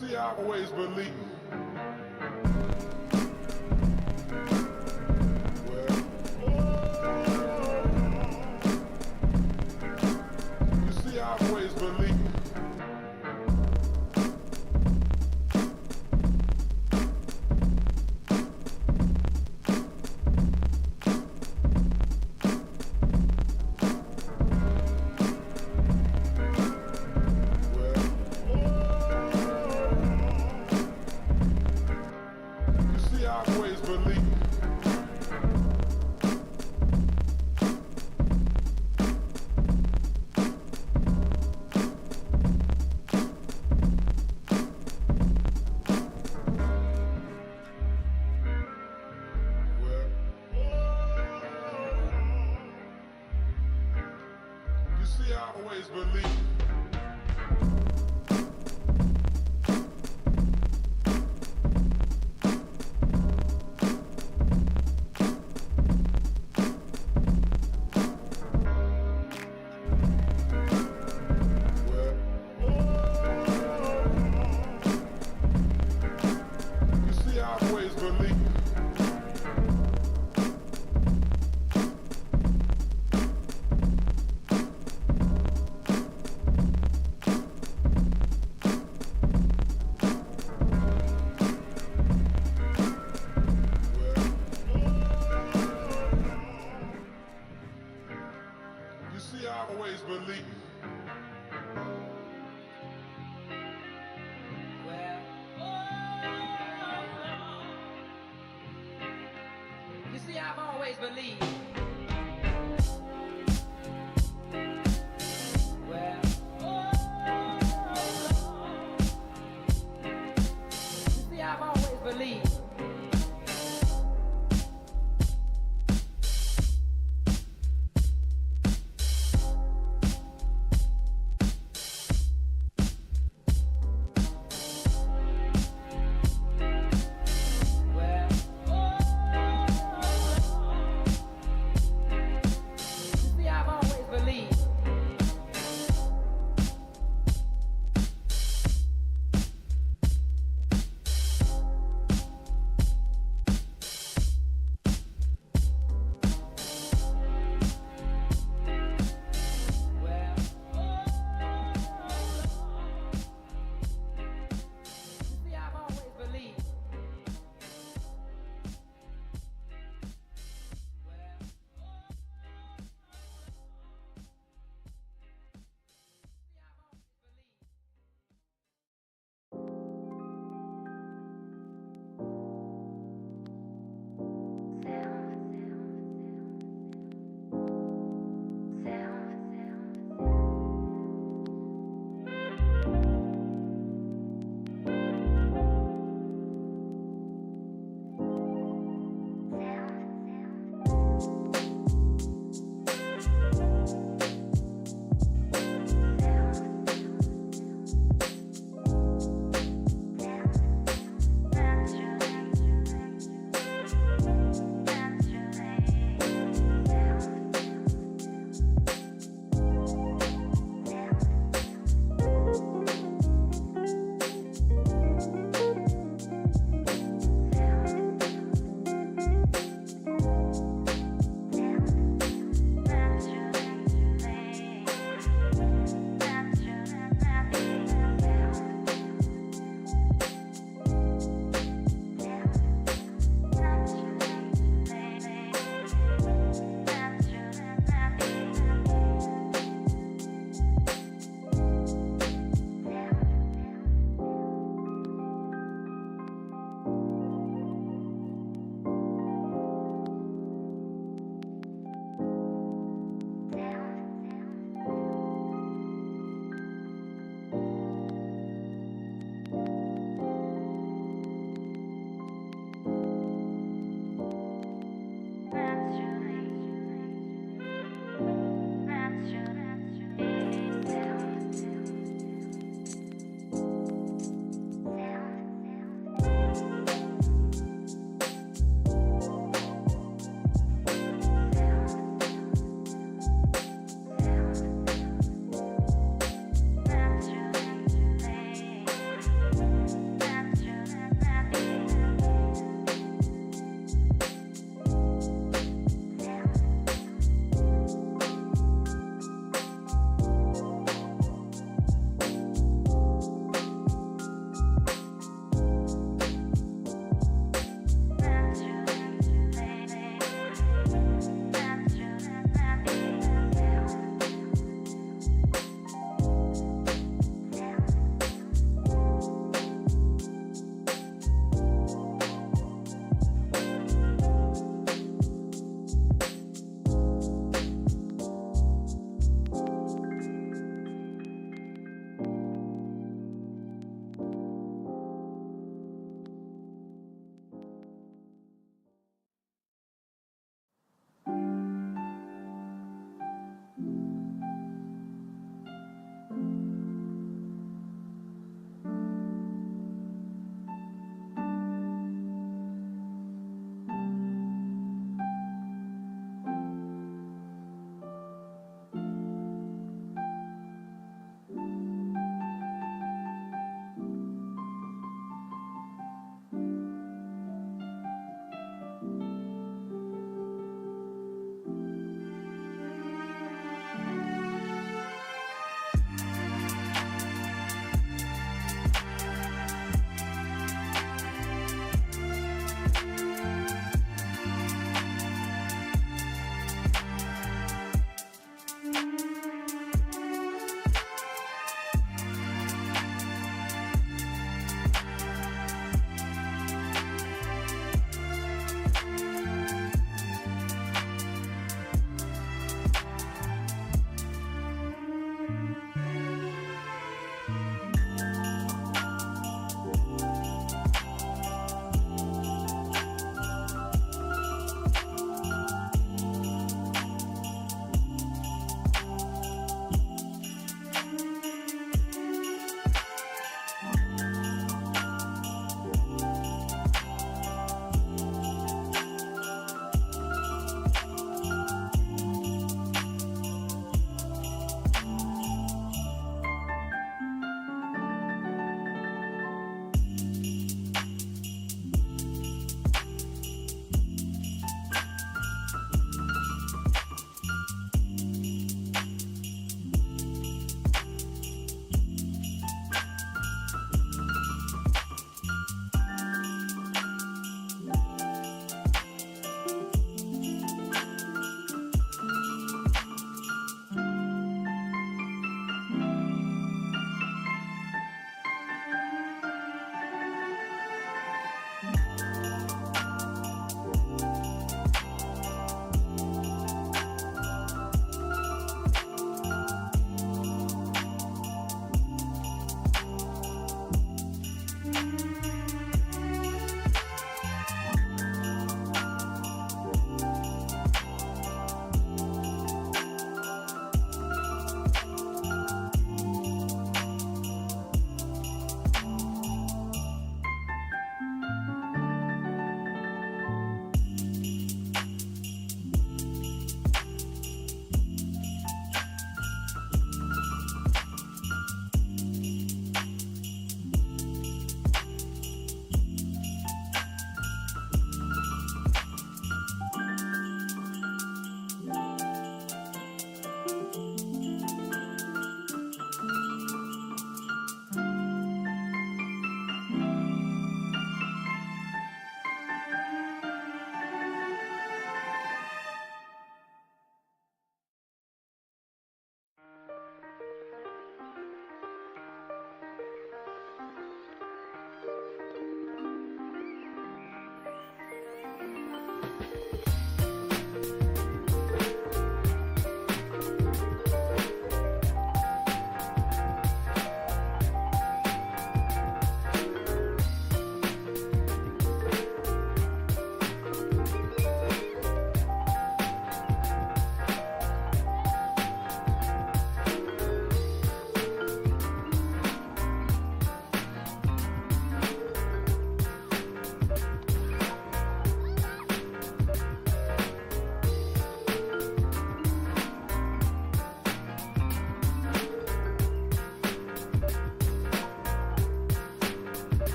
see, I always believe. You see, I always believe. I always believe. You see, I always believe. I always believe. You see, I always believe. You see, I've always believed. Well, you see, I've always believed.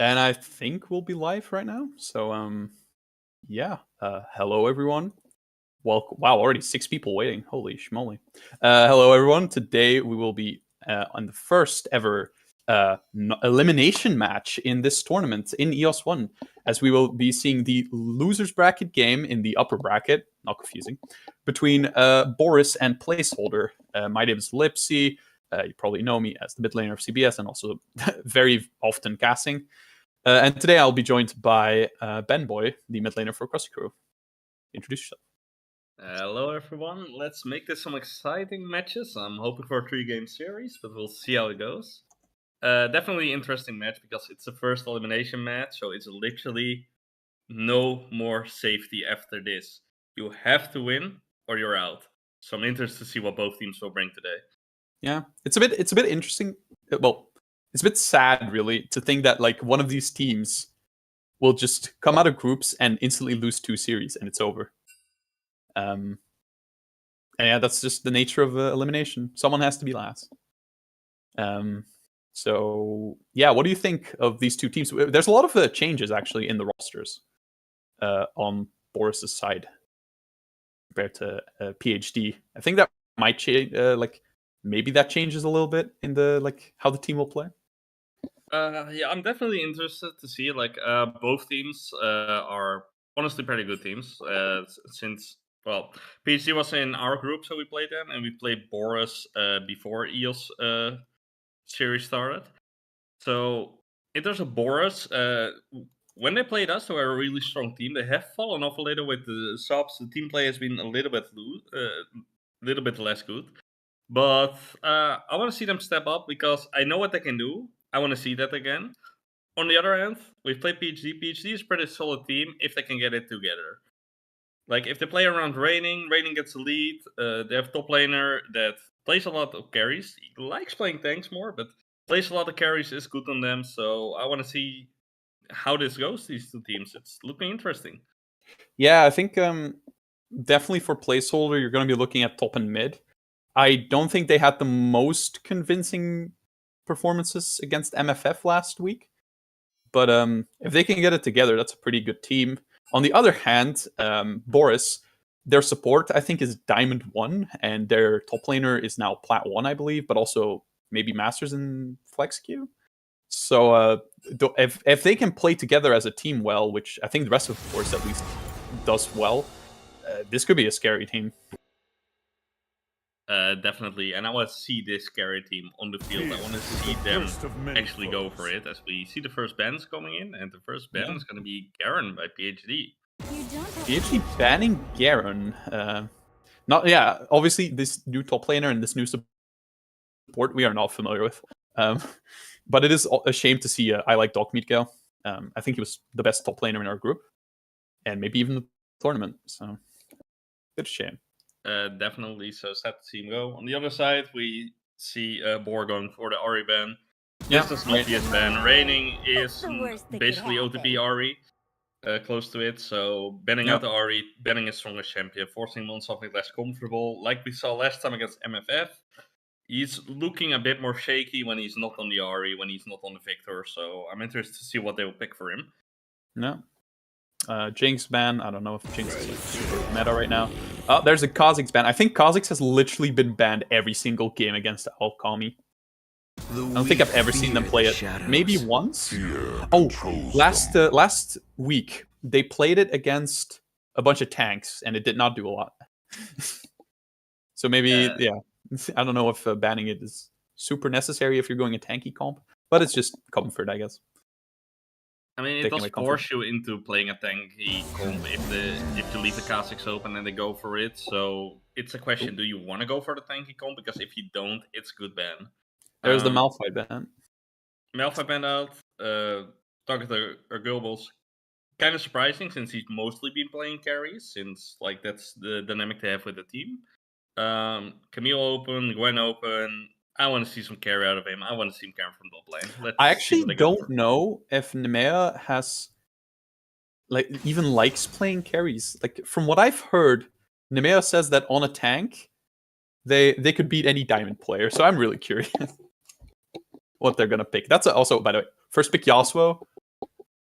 And I think we'll be live right now. So, yeah. Hello, everyone. Welcome. Wow, already 6 people waiting. Holy schmoly. Hello, everyone. Today we will be on the first ever elimination match in this tournament in EOS One, as we will be seeing the losers bracket game in the upper bracket. Not confusing. Between Boris and Placeholder. My name is Lipsy. You probably know me as the mid laner of CBS and also very often casting. And today I'll be joined by Ben Boy, the mid laner for Crossy Crew. Introduce yourself. Hello everyone, let's make this some exciting matches. I'm hoping for a 3-game series, but we'll see how it goes. Definitely interesting match because it's the first elimination match, so it's literally no more safety after this. You have to win or you're out. So I'm interested to see what both teams will bring today. Yeah, it's a bit interesting. Well, it's a bit sad really to think that like one of these teams will just come out of groups and instantly lose 2 series and it's over. And yeah, that's just the nature of elimination. Someone has to be last. So yeah, what do you think of these 2 teams? There's a lot of changes actually in the rosters on Boris's side compared to PhD. I think that might change. Maybe that changes a little bit in the how the team will play. Yeah, I'm definitely interested to see both teams are honestly pretty good teams. Since PhD was in our group, so we played them, and we played Boris before EOS series started. So in terms of Boris, when they played us, they were a really strong team. They have fallen off a little with the subs. The team play has been a little bit less good. But I want to see them step up because I know what they can do. I want to see that again. On the other hand, we've played PhD. PhD is a pretty solid team if they can get it together. Like, if they play around Raining gets the lead. They have top laner that plays a lot of carries. He likes playing tanks more, but plays a lot of carries, is good on them. So I want to see how this goes, these 2 teams. It's looking interesting. Yeah, I think definitely for Placeholder, you're going to be looking at top and mid. I don't think they had the most convincing performances against MFF last week. But if they can get it together, that's a pretty good team. On the other hand, Boris, their support, I think, is Diamond 1, and their top laner is now Plat 1, I believe, but also maybe Masters in Flex Queue. So if they can play together as a team well, which I think the rest of Boris at least does well, this could be a scary team. Definitely, and I want to see this carry team on the field. I want to see them actually go for it, as we see the first bans coming in, and the first ban is going to be Garen by PhD. PhD banning Garen. Obviously this new top laner and this new support we are not familiar with. But it is a shame to see I like Dogmeat go. I think he was the best top laner in our group, and maybe even the tournament. So it's a shame. Definitely, so sad to see him go. On the other side, we see BOR going for the Ahri ban. Yeah, This is an obvious ban. Raining is basically OTP Ahri, close to it. So banning out the Ahri, banning his strongest champion, forcing him on something less comfortable. Like we saw last time against MFF, he's looking a bit more shaky when he's not on the Ahri, when he's not on the Victor. So I'm interested to see what they will pick for him. No. Jinx ban. I don't know if Jinx is super meta right now. Oh, there's a Kha'Zix ban. I think Kha'Zix has literally been banned every single game against Alchemy. I don't think I've ever seen them play it. Maybe once? Oh, last week, they played it against a bunch of tanks, and it did not do a lot. So maybe, I don't know if banning it is super necessary if you're going a tanky comp, but it's just comfort, I guess. I mean, it does force you into playing a tanky comp if you leave the Kha'Zix open and they go for it. So it's a question: do you want to go for the tanky comp? Because if you don't, it's good ban. There's the Malphite ban. Malphite ban out. Target or Goebbels. Kind of surprising since he's mostly been playing carries, since that's the dynamic they have with the team. Camille open, Gwen open. I want to see some carry out of him. I want to see him carry from top lane. I actually don't know if Nemea has even likes playing carries. Like, from what I've heard, Nemea says that on a tank, they could beat any diamond player. So I'm really curious what they're gonna pick. That's also, by the way, first pick Yasuo.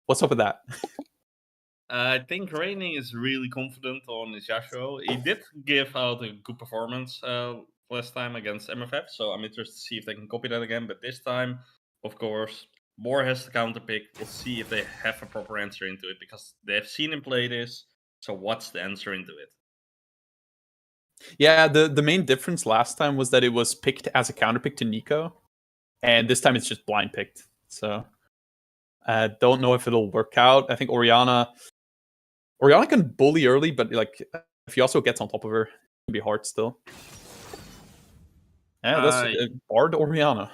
What's up with that? I think Rainy is really confident on his Yasuo. He did give out a good performance last time against MFF, so I'm interested to see if they can copy that again. But this time, of course, BOR has the counter pick. We'll see if they have a proper answer into it, because they've seen him play this. So what's the answer into it? Yeah, the main difference last time was that it was picked as a counter pick to Nico, and this time it's just blind picked. So I don't know if it'll work out. I think Orianna can bully early, but like if he also gets on top of her, it can be hard still. Yeah, that's Bard Orianna.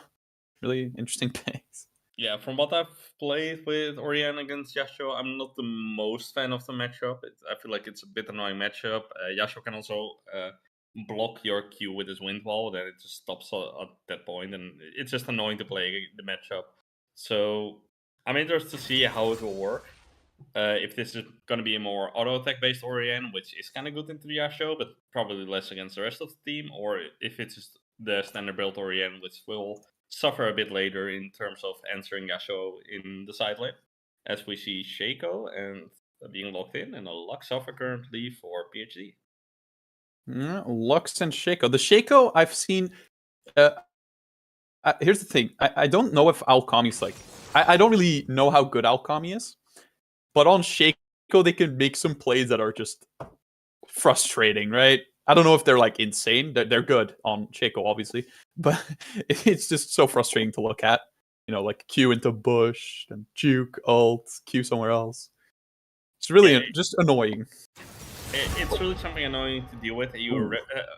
Really interesting picks. Yeah, from what I've played with Orianna against Yasuo, I'm not the most fan of the matchup. I feel like it's a bit annoying matchup. Yasuo can also block your Q with his wind wall, then it just stops at that point, and it's just annoying to play the matchup. So I'm interested to see how it will work. If this is going to be a more auto attack based Orianna, which is kind of good into the Yasuo, but probably less against the rest of the team, or if it's just the standard build Orianna, which will suffer a bit later in terms of answering Yasuo in the side lane, as we see Shaco and being locked in, and a Lux offer currently for PhD. Lux and Shaco. The Shaco I've seen. Here's the thing. I don't know if Alchemy's like. I don't really know how good Alchemy is, but on Shaco they can make some plays that are just frustrating, right? I don't know if they're like insane. They're good on Shaco, obviously, but it's just so frustrating to look at. You know, like Q into bush and juke ult, Q somewhere else. It's really just annoying. It's really something annoying to deal with.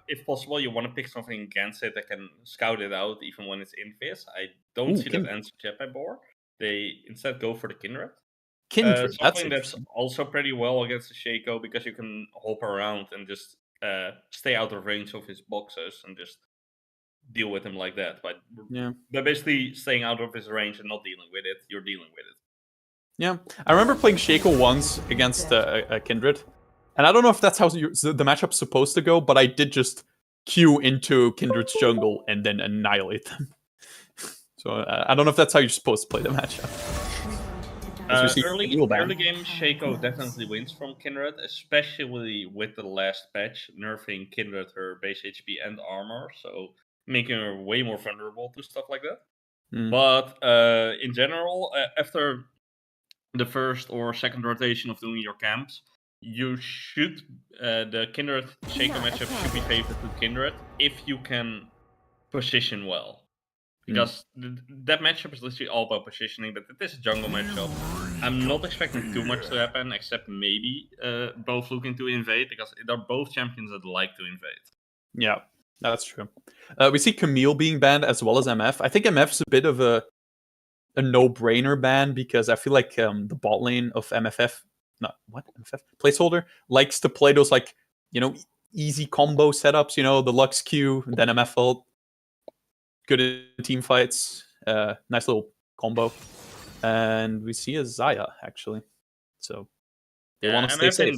If possible, you want to pick something against it that can scout it out even when it's in Fizz. I don't see that answer yet by BOR. They instead go for the Kindred. Kindred, something that's also pretty well against the Shaco, because you can hop around and just stay out of range of his boxes and just deal with him like that. But by basically staying out of his range and not dealing with it, you're dealing with it. Yeah, I remember playing Shaco once against a Kindred, and I don't know if that's how the matchup's supposed to go, but I did just queue into Kindred's jungle and then annihilate them. So I don't know if that's how you're supposed to play the matchup. Early game, Shaco definitely wins from Kindred, especially with the last patch, nerfing Kindred her base HP and armor, so making her way more vulnerable to stuff like that. But in general, after the first or second rotation of doing your camps, you should the Kindred Shaco matchup should be favored to Kindred if you can position well. Because that matchup is literally all about positioning, but it is a jungle matchup. I'm not expecting too much to happen, except maybe both looking to invade, because they're both champions that like to invade. Yeah, that's true. We see Camille being banned as well as MF. I think MF's a bit of a no-brainer ban, because I feel like the bot lane of MFF placeholder likes to play those like, you know, easy combo setups, you know, the Lux Q, then MF ult. Good in team fights. Nice little combo. And we see a Zaya, actually. So they want to stay safe.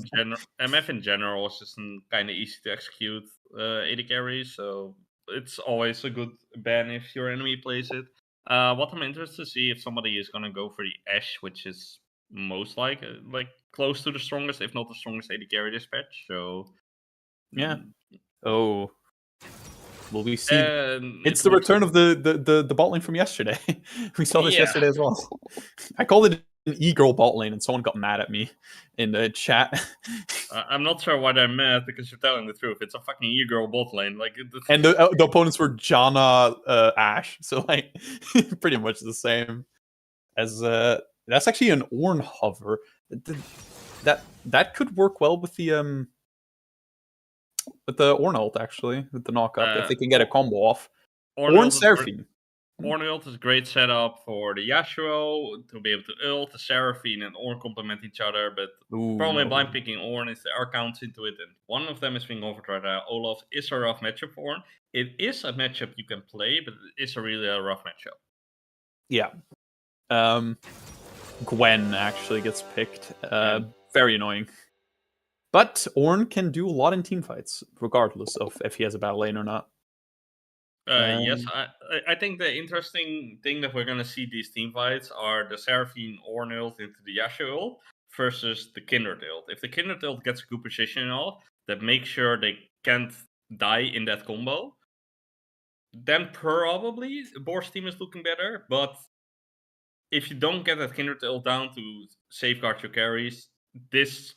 MF in general is just kind of easy to execute AD carry, so it's always a good ban if your enemy plays it. What I'm interested to see if somebody is going to go for the Ashe, which is most like close to the strongest, if not the strongest AD carry this patch. So yeah. Oh. Will we see? It's it the return of the bot lane from yesterday. We saw this yesterday as well. I called it an e-girl bot lane, and someone got mad at me in the chat. I'm not sure why they're mad, because you're telling the truth. It's a fucking e-girl bot lane. Like, and the opponents were Janna, Ashe, so like pretty much the same as that's actually an Ornn hover. That could work well with the Ornn ult, actually, with the knockup, if they can get a combo off. Ornn Seraphine. Ornn ult is a great setup for the Yasuo to be able to ult. The Seraphine and Ornn complement each other, but the problem with blind picking Ornn is there are counts into it, and one of them is being offered right now. Olaf is a rough matchup for Ornn. It is a matchup you can play, but it is really a rough matchup. Yeah. Gwen actually gets picked. Very annoying. But Ornn can do a lot in team fights, regardless of if he has a bad lane or not. Yes, I think the interesting thing that we're gonna see these team fights are the Seraphine Ornn ult into the Yasuo ult versus the Kindred ult. If the Kindred ult gets a good position and all, that makes sure they can't die in that combo, then probably BOR's team is looking better. But if you don't get that Kindred ult down to safeguard your carries, this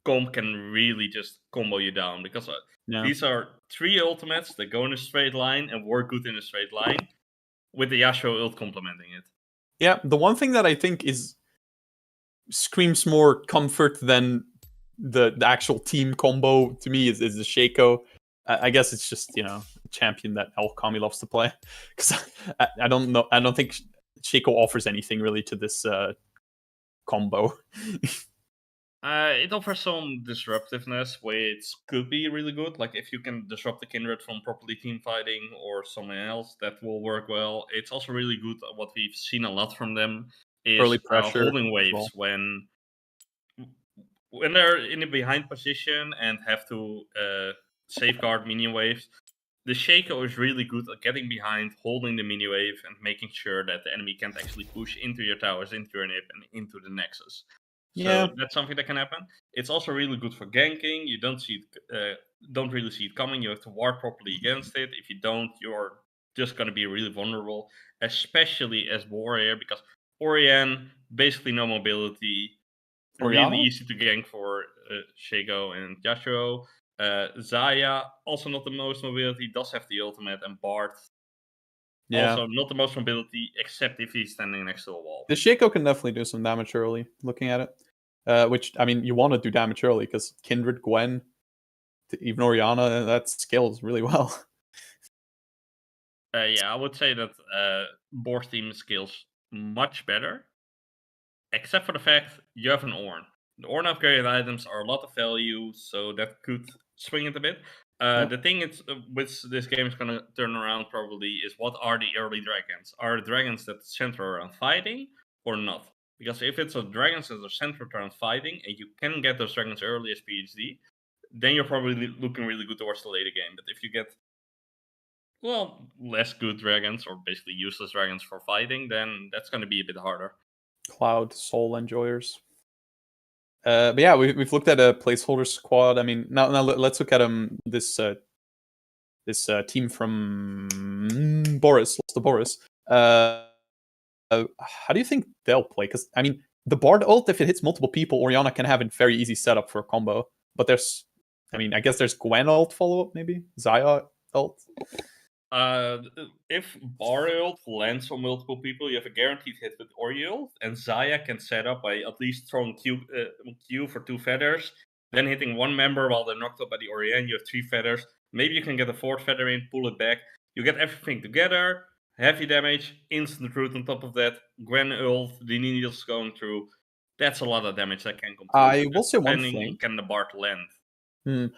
comp can really just combo you down because Yeah. these are 3 ultimates that go in a straight line and work good in a straight line, with the Yasuo ult complementing it. Yeah, the one thing that I think screams more comfort than the actual team combo to me is the Shaco. I guess it's just a champion that Alchemy loves to play because I don't know. I don't think Shaco offers anything really to this combo. It offers some disruptiveness, which could be really good. Like if you can disrupt the Kindred from properly team fighting or someone else, that will work well. It's also really good. What we've seen a lot from them is Early pressure holding as waves well. when they're in a behind position and have to safeguard minion waves. The Shaco is really good at getting behind, holding the mini wave, and making sure that the enemy can't actually push into your towers, into your nip, and into the nexus. Yeah. So that's something that can happen. It's also really good for ganking. You don't really see it coming. You have to ward properly against it. If you don't, you're just going to be really vulnerable, especially as warrior, because Orianne, basically no mobility, really Orianna? easy to gank for Shaco and Yasuo. Zaya, also not the most mobility, does have the ultimate, and Bart, Yeah. also not the most mobility, except if he's standing next to a wall. The Shaco can definitely do some damage early, looking at it. Which, I mean, you want to do damage early because Kindred, Gwen, even Orianna, that scales really well. Yeah, I would say that BOR's team scales much better, except for the fact you have an Ornn. The Ornn upgraded items are a lot of value, so that could swing it a bit. Yep. The thing is, which this game is going to turn around probably is what are the early dragons? Are dragons that center around fighting or not? Because if it's a dragons that are centered around fighting and you can get those dragons early as PhD, then you're probably looking really good towards the later game. But if you get less good dragons or basically useless dragons for fighting, then that's going to be a bit harder. Cloud Soul enjoyers. But yeah, we've looked at a placeholder squad. I mean, now let's look at this team from Boris, Lost to Boris. How do you think they'll play? Because I mean, the Bard ult, if it hits multiple people, Orianna can have a very easy setup for a combo. But I guess there's Gwen ult follow up, maybe Zaya ult. If BOR ult lands on multiple people, you have a guaranteed hit with Ori ult, and Zaya can set up by at least throwing Q for 2 feathers, then hitting one member while they're knocked up by the Orianne. You have 3 feathers. Maybe you can get a 4th feather in, pull it back. You get everything together. Heavy damage, instant root on top of that. Gwen ult, the needles going through. That's a lot of damage that can come through. I will say one Depending thing. can the Bard land.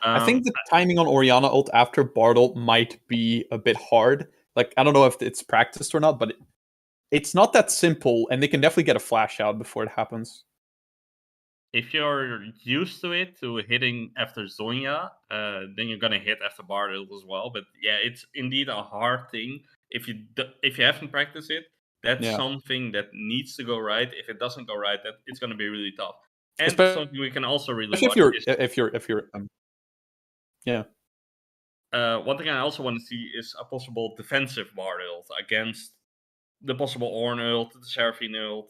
I think the timing on Orianna ult after Bard ult might be a bit hard. Like, I don't know if it's practiced or not, but it's not that simple, and they can definitely get a flash out before it happens. If you're used to it, to hitting after Zonya, then you're gonna hit after Bard ult as well. But yeah, it's indeed a hard thing. If you haven't practiced it, that's something that needs to go right. If it doesn't go right, that it's gonna be really tough. And Especially something we can also really if watch you're yeah. One thing I also want to see is a possible defensive Bard ult against the possible Ornn ult, the Seraphine ult.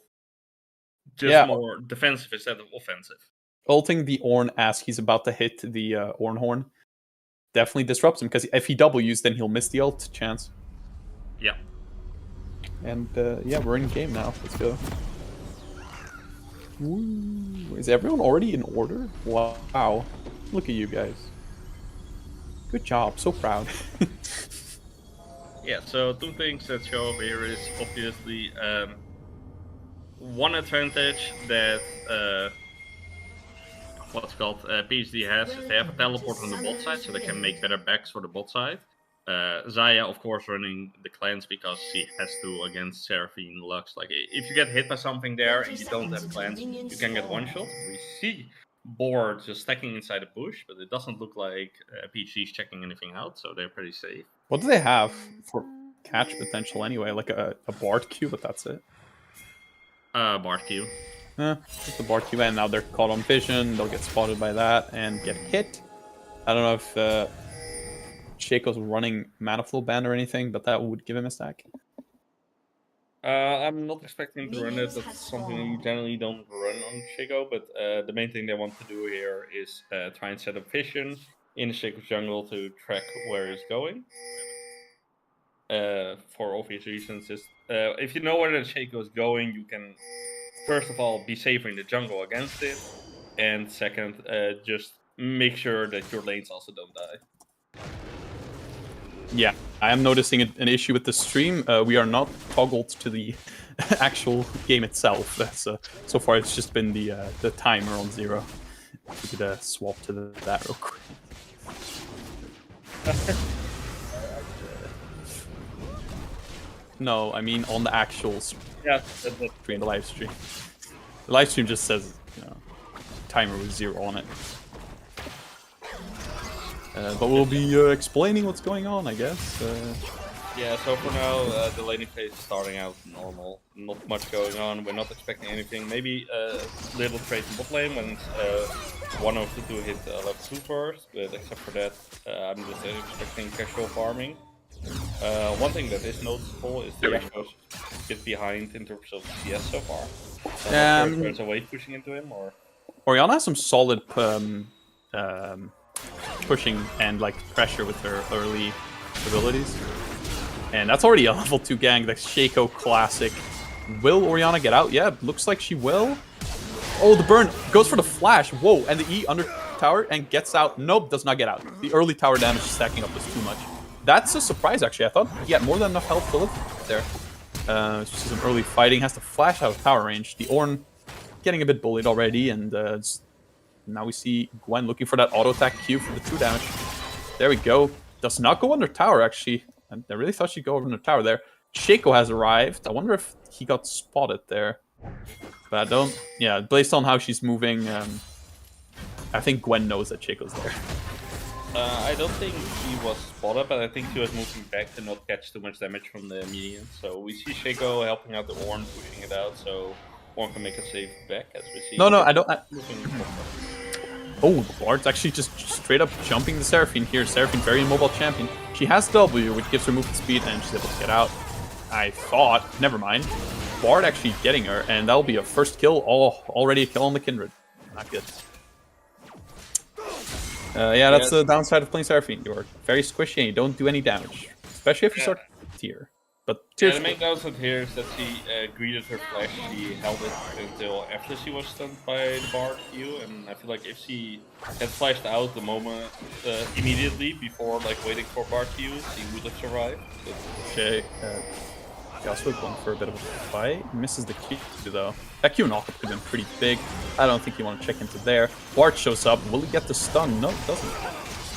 Just more defensive instead of offensive. Ulting the Ornn as he's about to hit the Ornn horn definitely disrupts him, because if he W's, then he'll miss the ult chance. Yeah. And yeah, we're in game now. Let's go. Woo. Is everyone already in order? Wow. Look at you guys. Good job. So proud. Yeah, so 2 things that show up here is obviously one advantage that PhD has is they have a teleport on the bot side, so they can make better backs for the bot side. Zaya, of course, running the cleanse because she has to against Seraphine Lux. Like, if you get hit by something there and you don't have cleanse, you can get one shot. We see BOR just stacking inside a bush, but it doesn't look like PhD's checking anything out, so they're pretty safe. What do they have for catch potential anyway? Like a Bard Q, but that's it. Bard Q. Just a Bard Q, and now they're caught on vision. They'll get spotted by that and get hit. I don't know if Shaco's running Mana Flow Band or anything, but that would give him a stack. I'm not expecting to run it. That's something you generally don't run on Shaco, but the main thing they want to do here is try and set up vision in the Shaco jungle to track where it's going. For obvious reasons, if you know where the Shaco is going, you can first of all be safer in the jungle against it, and second, just make sure that your lanes also don't die. Yeah, I am noticing an issue with the stream. We are not toggled to the actual game itself. So far, it's just been the timer on 0. We could swap to that real quick. No, I mean on the actual stream, the live stream. The live stream just says, timer with 0 on it. But we'll be explaining what's going on, I guess. Yeah, so for now, the laning phase is starting out normal. Not much going on. We're not expecting anything. Maybe a little trade in bot lane when one of the two hit level 2 first. But except for that, I'm just expecting casual farming. One thing that is noticeable is the Yasuo's a bit behind in terms of CS so far. So I'm not sure if there's a wave pushing into him or... Orianna has some solid pushing and like pressure with her early abilities. And that's already a level 2 gang, the Shaco classic. Will Orianna get out? Yeah, looks like she will. Oh, the burn goes for the flash. Whoa, and the E under tower and gets out. Nope, does not get out. The early tower damage stacking up was too much. That's a surprise, actually. I thought he had more than enough health to live there. Just some early fighting. Has to flash out of tower range. The Ornn getting a bit bullied already, and now we see Gwen looking for that auto attack Q for the 2 damage. There we go. Does not go under tower, actually. I really thought she'd go over under tower there. Shaco has arrived. I wonder if he got spotted there. But I don't... Yeah, based on how she's moving, I think Gwen knows that Shaco's there. I don't think he was spotted, but I think he was moving back to not catch too much damage from the minion. So we see Shaco helping out the Ornn, pushing it out, so Ornn can make a save back, as we see. No, I don't... Oh, the Bard's actually just straight up jumping the Seraphine here. Seraphine, very immobile champion. She has W, which gives her movement speed, and she's able to get out. I thought... Never mind. Bard actually getting her, and that'll be a first kill. Already a kill on the Kindred. Not good. Yeah, that's the downside of playing Seraphine. You're very squishy and you don't do any damage. Especially if you start tier. But the main downside here is that she greeted her flash, she held it until after she was stunned by the Bard Q, and I feel like if she had flashed out the moment immediately before like waiting for Bard Q, she would have survived. Okay, Yasuo going for a bit of a fight. Misses the Q though. That Q knock could have been pretty big. I don't think you want to check into there. Bard shows up. Will he get the stun? No, he doesn't.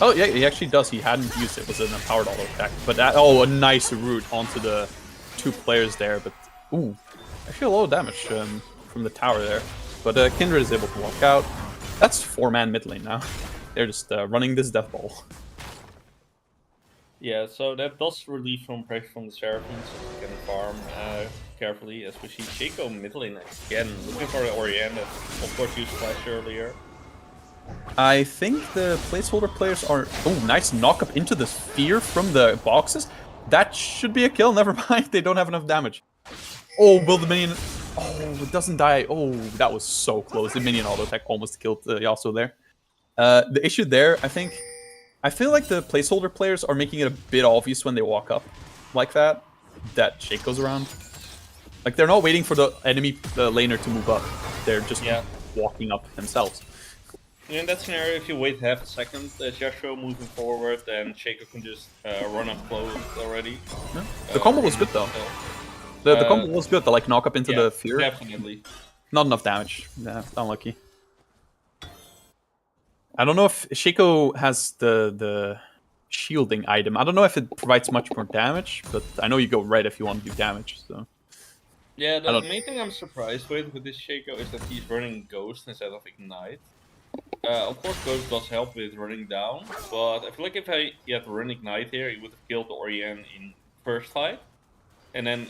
Oh, yeah, he actually does. He hadn't used it. It was an empowered auto attack. But that, oh, a nice route onto the 2 players there. But, ooh, actually a lot of damage from the tower there. But Kindred is able to walk out. That's 4-man mid lane now. They're just running this death ball. Yeah, so that does relieve some pressure from the Seraphine, so you can farm carefully, as we see Shaco mid lane again, looking for the Orianna, of course used flash earlier. I think the placeholder players are... Oh, nice knock up into the sphere from the boxes. That should be a kill, never mind, they don't have enough damage. Oh, will the minion... Oh, it doesn't die. Oh, that was so close. The minion auto attack almost killed Yasuo there. The issue there, I feel like the placeholder players are making it a bit obvious when they walk up like that Shaco's around. Like, they're not waiting for the enemy laner to move up. They're just walking up themselves. In that scenario, if you wait half a second, Yasuo moving forward, then Shaco can just run up close already. Yeah. The combo was good, though. The combo was good, to like knock up into the fear. Definitely. Not enough damage. Yeah, unlucky. I don't know if Shaco has the shielding item. I don't know if it provides much more damage, but I know you go red if you want to do damage. So yeah, the main thing I'm surprised with this Shaco is that he's running Ghost instead of Ignite. Of course, Ghost does help with running down, but I feel like if he had Run Ignite here, he would have killed the Orion in first fight, and then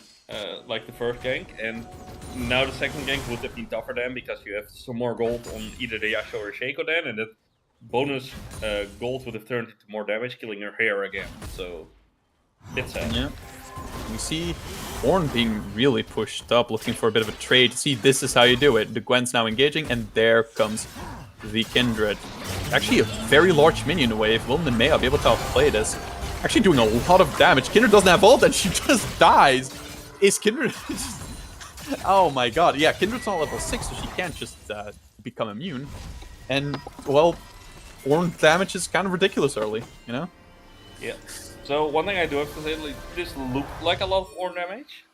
like the first gank, and now the second gank would have been tougher then because you have some more gold on either the Yasuo or Shaco then, and that bonus gold would have turned into more damage, killing her hair again. So it's sad. Yeah. We see Ornn being really pushed up, looking for a bit of a trade. See, this is how you do it. The Gwen's now engaging, and there comes the Kindred. Actually, a very large minion wave. Wilden and Maya be able to outplay this. Actually doing a lot of damage. Kindred doesn't have ult, and she just dies. Is Kindred... Oh my god. Yeah, Kindred's not level 6, so she can't just become immune. And, well, Ornn damage is kind of ridiculous early, you know? Yeah. So one thing I do have to say, like, this looked like a lot of Ornn damage.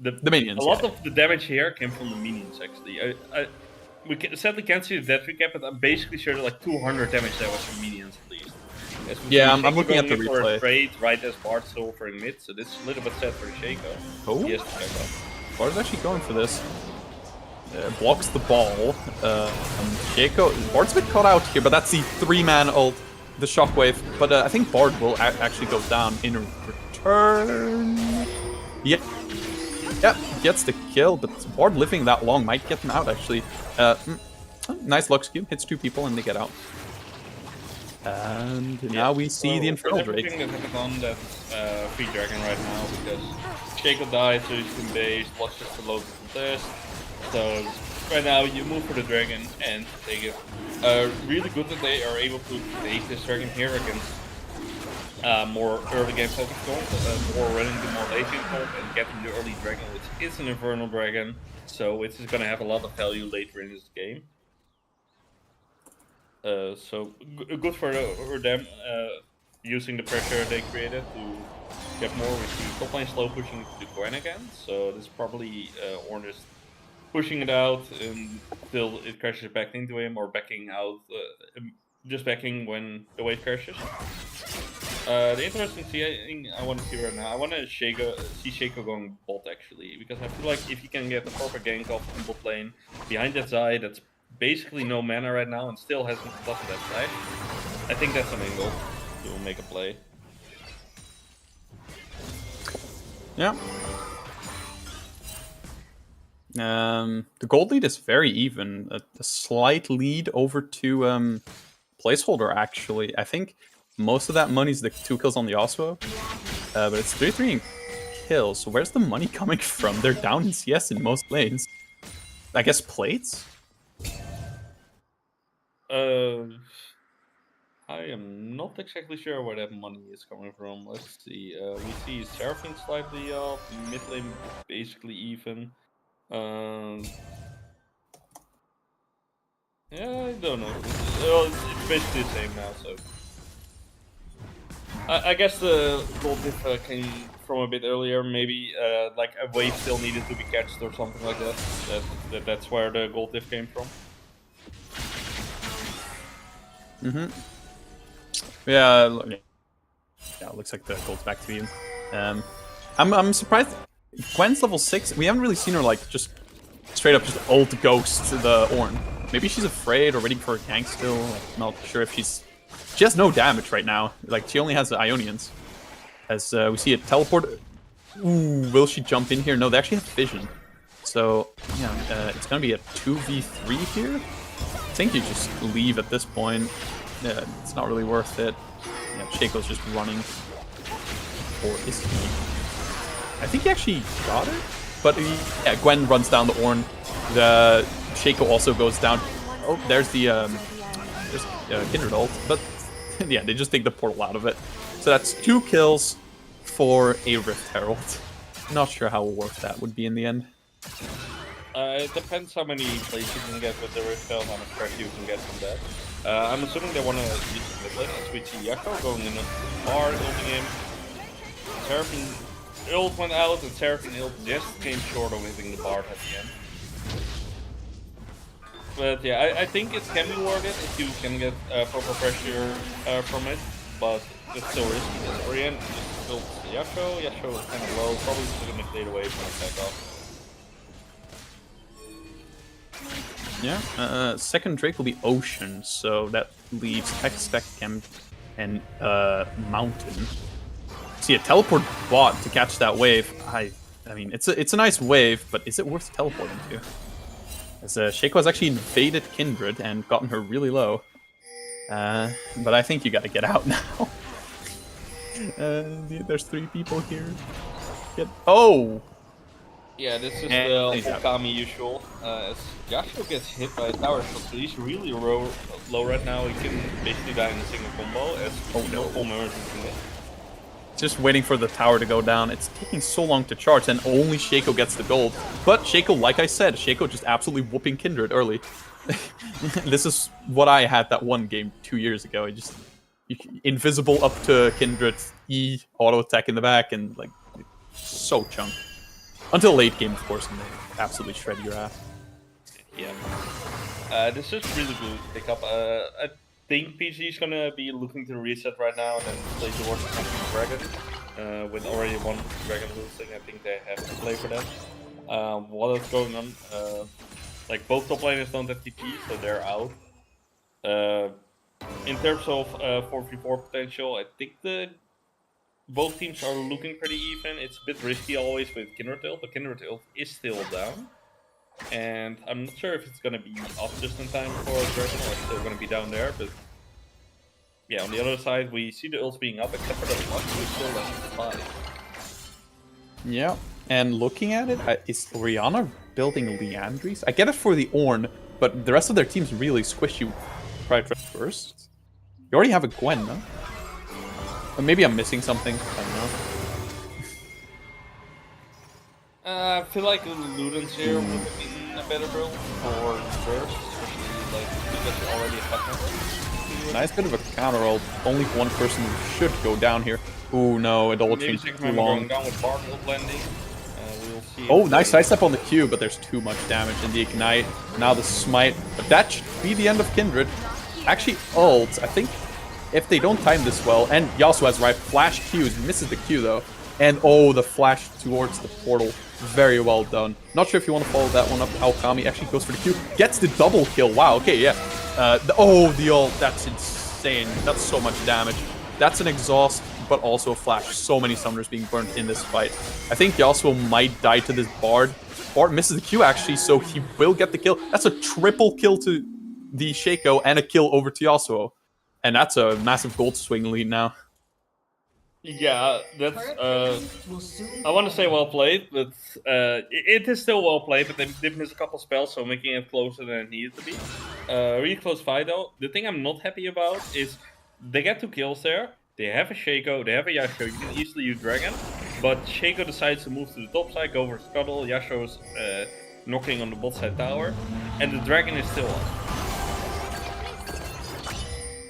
The minions. A lot of the damage here came from the minions, actually. Sadly can't see the death recap, but I'm basically sure that like 200 damage there was from minions at least. Yeah, I'm looking at the for replay. A trade right as Bard's still offering mid, so this is a little bit sad for Shaco. Oh, He has to check out. Bard's actually going for this. Blocks the ball. Shaco, Bard's a bit caught out here, but that's the 3-man ult, the shockwave. But I think Bard will actually go down in return. Yep. Yep, gets the kill, but Bard living that long might get him out, actually. Nice Lux Cube, hits 2 people and they get out. And now we see the Infernal Drake. Everything that's on that free dragon right now, because Shaco died, so he's been based, Lux just the low contest. So right now you move for the dragon and take it. Really good that they are able to take this dragon here against more early game focus comp, more running the more late game comp and getting the early dragon, which is an Infernal Dragon, so it's going to have a lot of value later in this game. So good for them using the pressure they created to get more. We see top lane slow pushing to Gwen again, so this is probably Ornn is pushing it out until it crashes back into him, or backing out, just backing when the wave crashes. The interesting thing I want to see right now, I want to see Shaco going bot actually, because I feel like if he can get the proper gank off in bot lane behind that Zai that's basically no mana right now and still doesn't have flash, I think that's an angle to make a play. Yeah. The gold lead is very even. A slight lead over to placeholder actually. I think most of that money is the 2 kills on the Yasuo, but it's 3-3 in kills. So where's the money coming from? They're down in CS in most lanes. I guess plates? I am not exactly sure where that money is coming from. Let's see. We see Seraphine slightly off, mid lane basically even. Yeah, I don't know. It's basically the same now, so. I guess the gold diff came from a bit earlier. Maybe like a wave still needed to be catched or something like that. That's where the gold diff came from. Yeah, it looks like the gold's back to you. I'm surprised. Gwen's level 6. We haven't really seen her like just straight up just ult ghost the Ornn. Maybe she's afraid or waiting for a gank still. I'm not sure if she's. She has no damage right now. Like she only has the Ionians. As we see it teleport. Ooh, will she jump in here? No, they actually have vision. So yeah, it's gonna be a 2v3 here. I think you just leave at this point. Yeah, it's not really worth it. Yeah, Shaco's just running. Or is he? I think he actually got it. But yeah, Gwen runs down the Ornn. The Shaco also goes down. Oh, there's the Kindred ult. But yeah, they just take the portal out of it. So that's 2 kills for a Rift Herald. Not sure how worth that would be in the end. It depends how many plays you can get with the Rift Herald, how much pressure you can get from that. I'm assuming they want to use the mid lane, as we see Yasuo going in a bar, ulting him. Seraphine ult went out, and Seraphine ult just came short of hitting the Bard at the end. But yeah, I think it can be worth it if you can get proper pressure from it, but it's still risky. As Orion just ult Yasuo is kind of low, probably just going to fade away from attack off. Yeah. Second Drake will be Ocean, so that leaves Tech Chem and Mountain. See a teleport bot to catch that wave. I mean, it's a nice wave, but is it worth teleporting to? As Shaco has actually invaded Kindred and gotten her really low. But I think you gotta get out now. There's 3 people here. Oh! Yeah, this is And the he's out. Okami usual. As Yasuo gets hit by a tower shot, so he's really low right now. He can basically die in a single combo as no full members in it. Just waiting for the tower to go down. It's taking so long to charge, and only Shaco gets the gold. But Shaco, like I said, Shaco just absolutely whooping Kindred early. This is what I had that one game 2 years ago. Invisible up to Kindred, E, auto attack in the back, and like so chunk. Until late game, of course, and they absolutely shred your ass. Yeah. This is really good pick up. I think PG is gonna be looking to reset right now and then play towards the Champion Dragon. With already one Dragon losing, I think they have to play for that. What is going on? Like both top laners don't have TP, so they're out. In terms of 4v4 potential, I think both teams are looking pretty even. It's a bit risky always with Kindred Tilt, but Kindred Tilt is still down. And I'm not sure if it's going to be up just in time for Dragon or it's still going to be down there. But yeah, on the other side, we see the ults being up, except for the flush, we're still left 5. Yeah, and looking at it, is Orianna building Leandries? I get it for the Ornn, but the rest of their team's really squishy right first. You already have a Gwen, no? Or maybe I'm missing something. I don't know. I feel like Luden's here would have been a better build for first, especially like because you already have Nice bit of a counter ult. Only one person should go down here. Ooh, no, it all changed too long. Going down with BOR landing. We'll see. Oh, nice sidestep on the Q, but there's too much damage in the Ignite. Now the Smite. But that should be the end of Kindred. Actually, ult, I think, if they don't time this well, and Yasuo has right flash Qs, misses the Q though. And oh, the flash towards the portal. Very well done. Not sure if you want to follow that one up. Alchemy actually goes for the Q. Gets the double kill. Wow, okay, yeah. The ult. That's insane. That's so much damage. That's an exhaust, but also a flash. So many summoners being burnt in this fight. I think Yasuo might die to this Bard. Bard misses the Q actually, so he will get the kill. That's a triple kill to the Shaco and a kill over to Yasuo. And that's a massive gold swing lead now. Yeah, that's. I want to say well played, but it is still well played. But they did miss a couple spells, so making it closer than it needed to be. Really close fight though. The thing I'm not happy about is they get 2 kills there. They have a Shaco, they have a Yasuo. You can easily use Dragon, but Shaco decides to move to the top side, go for Scuttle. Yasuo's knocking on the bot side tower, and the Dragon is still on.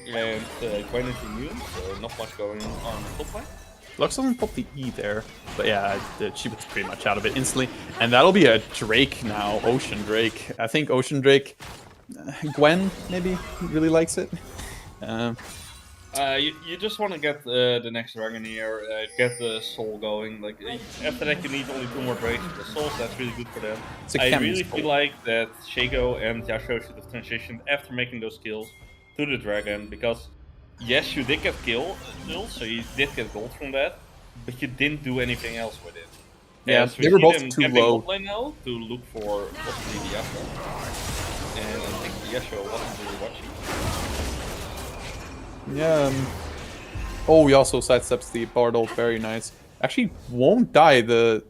And Gwen is immune, so not much going on the top lane. Lux doesn't pop the E there, but yeah, she was pretty much out of it instantly. And that'll be a Drake now, Ocean Drake. I think Ocean Drake, Gwen maybe really likes it. You just want to get the next Dragon here, get the soul going. Like after that, you need only 2 more Drakes for the souls. That's really good for them. I really feel like that Shaco and Yasuo should have transitioned after making those kills to the Dragon, because yes, you did get kills, so you did get gold from that, but you didn't do anything else with it. Yeah, so they were both too low. Lane now to look for possibly the Yasuo, and I think the Yasuo wasn't really watching. Yeah. Oh, he also sidesteps the Bard ult, very nice. Actually, won't die. The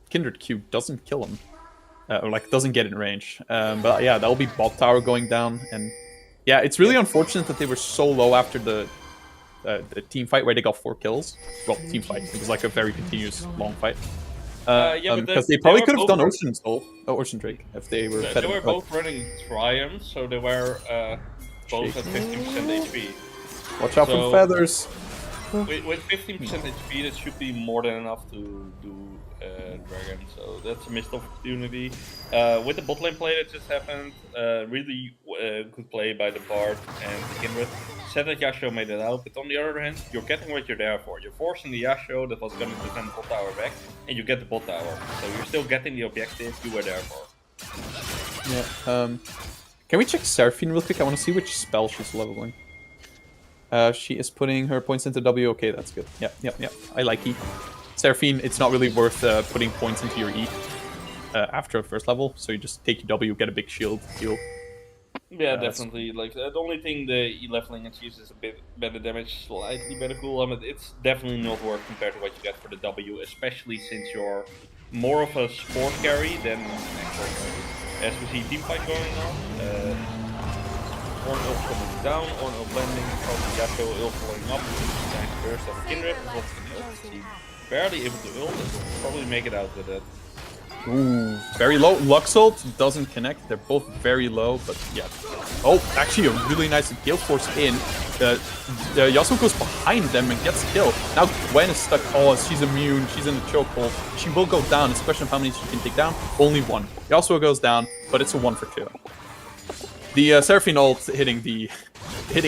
Kindred Q doesn't kill him, or like doesn't get in range. But yeah, that'll be bot tower going down, and yeah, it's really unfortunate that they were so low after the team fight where they got 4 kills. Well, team fight. It was like a very continuous long fight. Because they probably could have done Ocean Soul, Ocean Drake, if they were. They were both running Triumph, so they were both at 15% HP. Watch out for feathers. With 15% HP, that should be more than enough to do Dragon, so that's a missed opportunity. With the bot lane play that just happened, really good play by the Bard and the Kindred. Said that Yasuo made it out, but on the other hand, you're getting what you're there for. You're forcing the Yasuo that was going to defend bot tower back, and you get the bot tower. So you're still getting the objective you were there for. Yeah. Can we check Seraphine real quick? I want to see which spell she's leveling. She is putting her points into W. Okay, that's good. Yeah. I like E. Seraphine, it's not really worth putting points into your E after the first level. So you just take your W, get a big shield, heal. Yeah, definitely. Like the only thing the E leveling achieves is a bit better damage, slightly better cooldown, but it's definitely not worth compared to what you get for the W, especially since you're more of a support carry than an actual carry. As we see team fight going on, Orn ult coming down, Orn ult landing, probably Yasuo ult following up, tank burst and Kindred, barely able to ult, and will probably make it out with it. Ooh, very low. Lux ult doesn't connect. They're both very low, but yeah. Oh, actually a really nice Gale Force in. Yasuo goes behind them and gets killed. Now Gwen is stuck. Oh, she's immune. She's in the chokehold. She will go down. It's a question of how many she can take down. Only one. Yasuo goes down, but it's a 1 for 2. The Seraphine ult hitting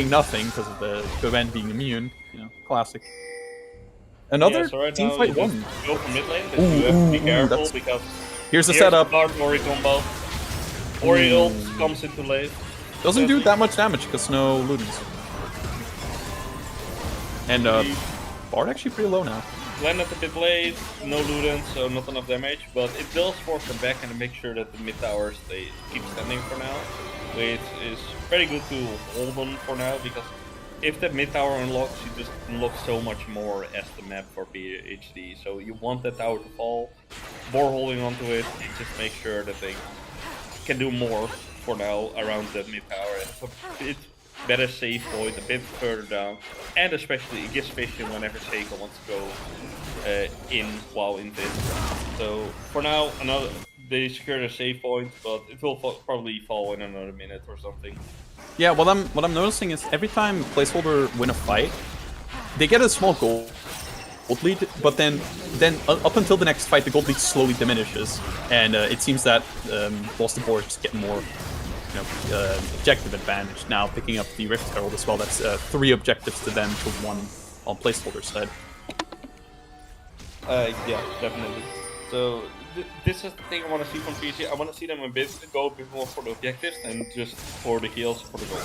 nothing because of the Gwen being immune. You know, classic. Another so right team now fight you one. Go for mid lane, but you have to be careful because here's the setup. Ori combo. Ori ult comes into lane. Doesn't do that much damage because no Ludens. And Bard actually pretty low now. Land at a bit late, no Ludens, so not enough damage, but it does force them back and make sure that the mid towers they keep standing for now, which is very good to hold on for now because if that mid tower unlocks, you just unlock so much more as the map for PhD. So you want that tower to fall, BOR holding onto it, and just make sure that they can do more for now around the mid tower. It's a bit better safe point, a bit further down, and especially it gives vision whenever Seiko wants to go in while in this. So for now, they secured a save point, but it will probably fall in another minute or something. Yeah, what I'm noticing is every time placeholder win a fight, they get a small gold lead, but then up until the next fight, the gold lead slowly diminishes, and it seems that Lost and BOR just get more, objective advantage now, picking up the Rift Herald as well. That's 3 objectives to them to 1 on placeholder side. Yeah, definitely. So this is the thing I want to see from PC. I want to see them go a bit more for the objectives and just for the kills for the gold.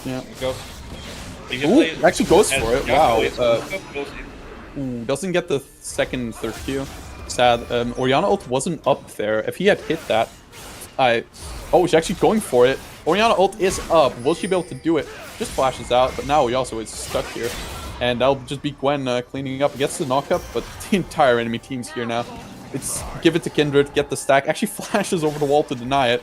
Yeah. Because actually goes for it. Wow. Goes in. Doesn't get the second, third Q. Sad. Orianna ult wasn't up there. If he had hit that, oh, she's actually going for it. Orianna ult is up. Will she be able to do it? Just flashes out, but now Yasuo is stuck here. And that'll just be Gwen cleaning up. Gets the knockup, but the entire enemy team's here now. It's give it to Kindred, get the stack. Actually flashes over the wall to deny it.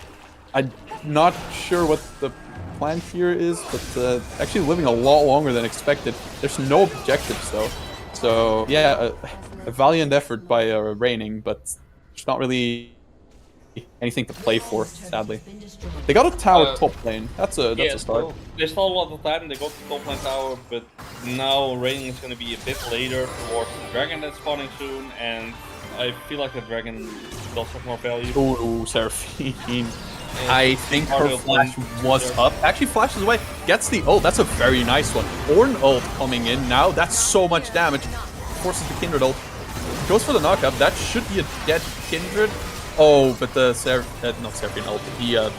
I'm not sure what the plan here is, but actually living a lot longer than expected. There's no objectives though. So yeah, a valiant effort by Raining, but there's not really anything to play for, sadly. They got a tower top lane. That's a start. So there's still a lot of time. They got the top lane tower, but now Raining is going to be a bit later towards the dragon that's spawning soon, and I feel like the dragon does have more value. Ooh, Seraphine. I think her flash was up. Actually flashes away. Gets the ult. That's a very nice one. Orn ult coming in now. That's so much damage. Forces the Kindred ult. Goes for the knockup. That should be a dead Kindred. Oh, but the not Seraphine ult. The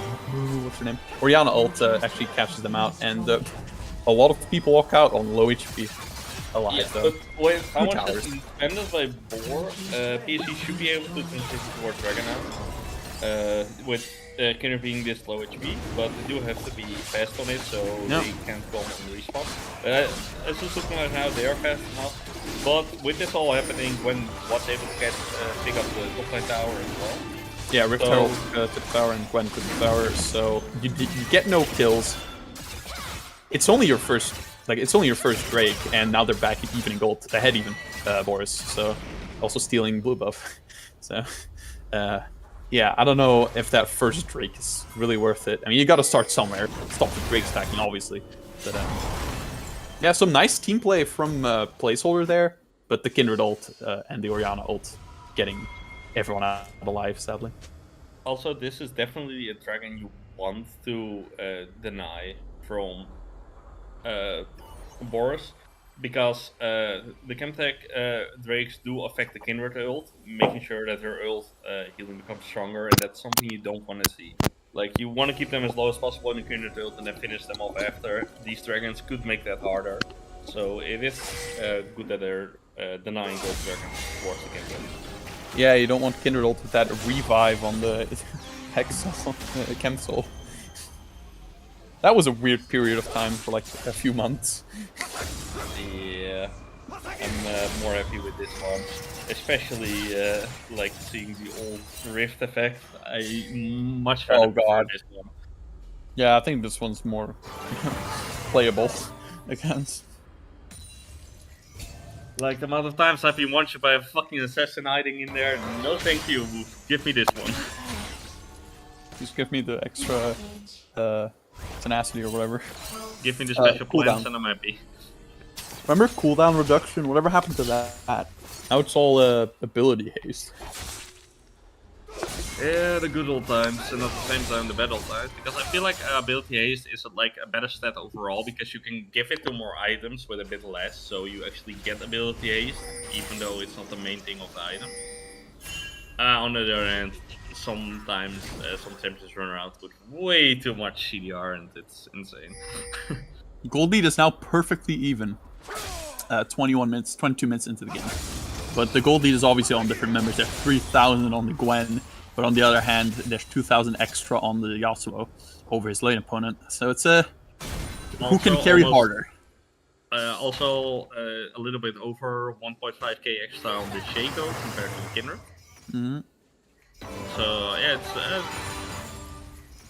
what's her name? Orianna ult actually catches them out, and a lot of people walk out on low HP. Alive, yeah, though. but with how much is independent by BOR, PC should be able to transition towards Dragon now. With Kindred being this low HP, but they do have to be fast on it, so they can't come and respawn. As it's looking like now, they are fast enough. But with this all happening, when was able to pick up the top lane tower as well. Yeah, Rift Herald to the tower and Gwen to the tower, so you get no kills. It's only your first. It's only your first Drake, and now they're back even in gold. Ahead even, Boris. So, also stealing blue buff. So, yeah, I don't know if that first Drake is really worth it. I mean, you got to start somewhere. Stop the Drake stacking, obviously. But, yeah, some nice team play from placeholder there, but the Kindred ult and the Orianna ult getting everyone out alive, sadly. Also, this is definitely a dragon you want to deny from Boris, because the Chemtech Drakes do affect the Kindred ult, making sure that her ult healing becomes stronger, and that's something you don't want to see. Like, you want to keep them as low as possible in the Kindred ult and then finish them off after. These dragons could make that harder. So it is good that they're denying gold dragons towards the Kindred. Yeah, you don't want Kindred ult with that revive on the Hexal, Chemsol. That was a weird period of time for like a few months. Yeah, I'm more happy with this one. Especially like seeing the old Rift effect. I much rather prefer this one. Yeah, I think this one's more playable against. Like the amount of times I've been one-shot by a fucking assassin hiding in there. No thank you, give me this one. Just give me the extra tenacity or whatever. Give me the special cooldown. plans and I'm happy. Remember cooldown reduction? Whatever happened to that? Now it's all ability haste. Yeah, the good old times, and at the same time the bad old times. Because I feel like ability haste is like a better stat overall, because you can give it to more items with a bit less, so you actually get ability haste, even though it's not the main thing of the item. On the other hand, sometimes some champions run around with way too much CDR, and it's insane. Gold lead is now perfectly even. 22 minutes into the game. But the gold lead is obviously on different members. There's 3,000 on the Gwen, but on the other hand, there's 2,000 extra on the Yasuo over his lane opponent. So it's who can carry harder. Also, a little bit over 1.5k extra on the Shaco compared to the Kindred. Mm-hmm. So yeah, it's an